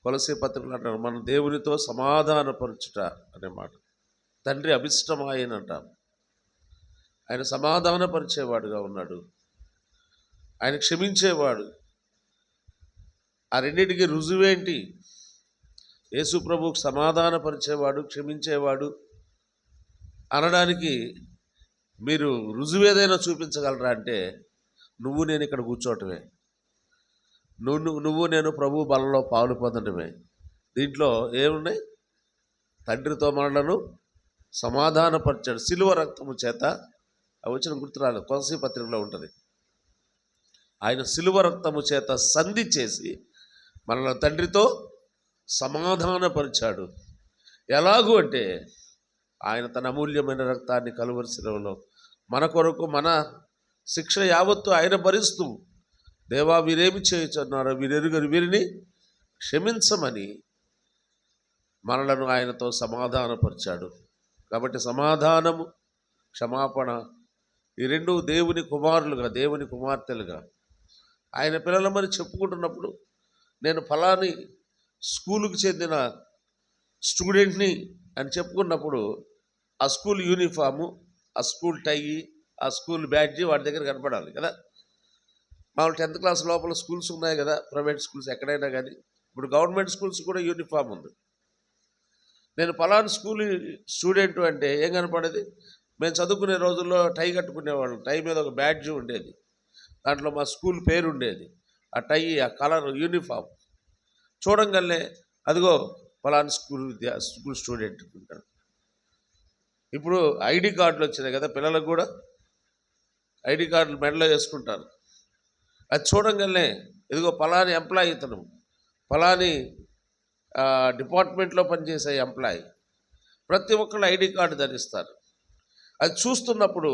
కొలసీ పత్రికలు అంటారు, మన దేవునితో సమాధానపరచుట అనే మాట. తండ్రి అభిష్టమాయన అంటాం. ఆయన సమాధానపరిచేవాడుగా ఉన్నాడు, ఆయన క్షమించేవాడు. ఆ రెండింటికి రుజువేంటి? యేసు ప్రభువుకు సమాధానపరిచేవాడు, క్షమించేవాడు అనడానికి మీరు రుజువు ఏదైనా చూపించగలరా అంటే, నువ్వు నేను ఇక్కడ కూర్చోవటమే, నువ్వు నేను ప్రభు బలంలో పాలు పొందడమే. దీంట్లో ఏమున్నాయి? తండ్రితో మనలను సమాధానపరిచాడు సిలువ రక్తము చేత. ఆ వచ్చిన గుర్తురాలేదు, కొలసీ పత్రికలో ఉంటుంది. ఆయన సిలువ రక్తము చేత సంధి చేసి మనల్ని తండ్రితో సమాధానపరిచాడు. ఎలాగూ అంటే, ఆయన తన అమూల్యమైన రక్తాన్ని కలువరి శిలువలో మన కొరకు, మన శిక్ష యావత్తు ఆయన భరిస్తూ, దేవా వీరేమి చేయుచున్నారో వీరెరుగరు, వీరిని క్షమించమని మనలను ఆయనతో సమాధానపరిచాడు. కాబట్టి సమాధానము, క్షమాపణ, ఈ రెండు దేవుని కుమారులుగా, దేవుని కుమార్తెలుగా ఆయన పిల్లలమని చెప్పుకుంటున్నప్పుడు, నేను ఫలాని స్కూలుకు చెందిన స్టూడెంట్ని అని చెప్పుకున్నప్పుడు, ఆ స్కూల్ యూనిఫాము, ఆ స్కూల్ టై, ఆ స్కూల్ బ్యాడ్జి వాడి దగ్గర కనపడాలి కదా. మామూలు 10th క్లాస్ లోపల స్కూల్స్ ఉన్నాయి కదా, ప్రైవేట్ స్కూల్స్ ఎక్కడైనా కానీ. ఇప్పుడు గవర్నమెంట్ స్కూల్స్ కూడా యూనిఫామ్ ఉంది. నేను ఫలానా స్కూల్ స్టూడెంట్ అంటే ఏం కనపడేది? మేము చదువుకునే రోజుల్లో టై కట్టుకునేవాళ్ళం. టై మీద ఒక బ్యాడ్జ్ ఉండేది, దాంట్లో మా స్కూల్ పేరు ఉండేది. ఆ టై, ఆ కలర్, యూనిఫామ్ చూడంగానే అదిగో ఫలానా స్కూల్ స్టూడెంట్ ఉంటాడు. ఇప్పుడు ఐడి కార్డులు వచ్చినాయి కదా, పిల్లలకు కూడా ఐడి కార్డులు మెడలో వేసుకుంటారు. అది చూడంగానే ఇదిగో ఫలాని ఎంప్లాయీ, ఇతను ఫలాని డిపార్ట్మెంట్లో పనిచేసే ఎంప్లాయీ. ప్రతి ఒక్కళ్ళు ఐడి కార్డు ధరిస్తారు. అది చూస్తున్నప్పుడు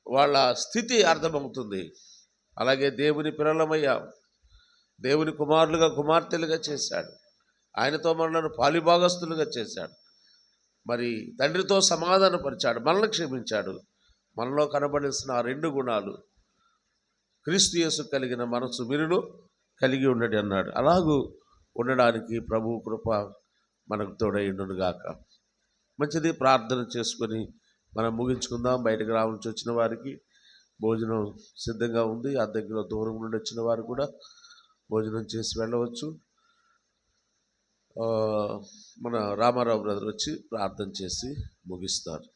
వాళ్ళ స్థితి అర్థమవుతుంది. అలాగే దేవుని పిల్లలమయ్యా, దేవుని కుమారులుగా, కుమార్తెలుగా చేశాడు. ఆయనతో మనలను పాలిభాగస్తులుగా చేశాడు. మరి తండ్రితో సమాధానపరిచాడు, మనల్ని క్షమించాడు. మనలో కనబడిసిన ఆ రెండు గుణాలు క్రీస్తు యేసు కలిగిన మనసు మీరును కలిగి ఉండండి అన్నాడు. అలాగూ ఉండడానికి ప్రభు కృప మనకు తోడైండునుగాక. మంచిది, ప్రార్థన చేసుకొని మనం ముగించుకుందాం. బయటకు రావాల్సి వచ్చిన వారికి భోజనం సిద్ధంగా ఉంది. ఆ దగ్గర దూరం నుండి వచ్చిన వారు కూడా భోజనం చేసి వెళ్ళవచ్చు. మన రామారావు బ్రదర్ వచ్చి ప్రార్థన చేసి ముగిస్తారు.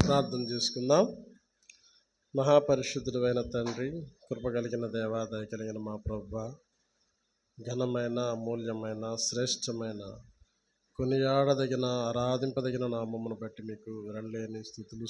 ప్రార్థన చేసుకుందాం. మహాపరిశుద్ధుడైన తండ్రి, కృప కలిగిన దేవా, దయ కలిగిన మా ప్రభువా, ఘనమైన, అమూల్యమైన, శ్రేష్టమైన, కొనియాడదగిన, ఆరాధింపదగిన నామమును బట్టి మీకు విరళలేని స్తుతులు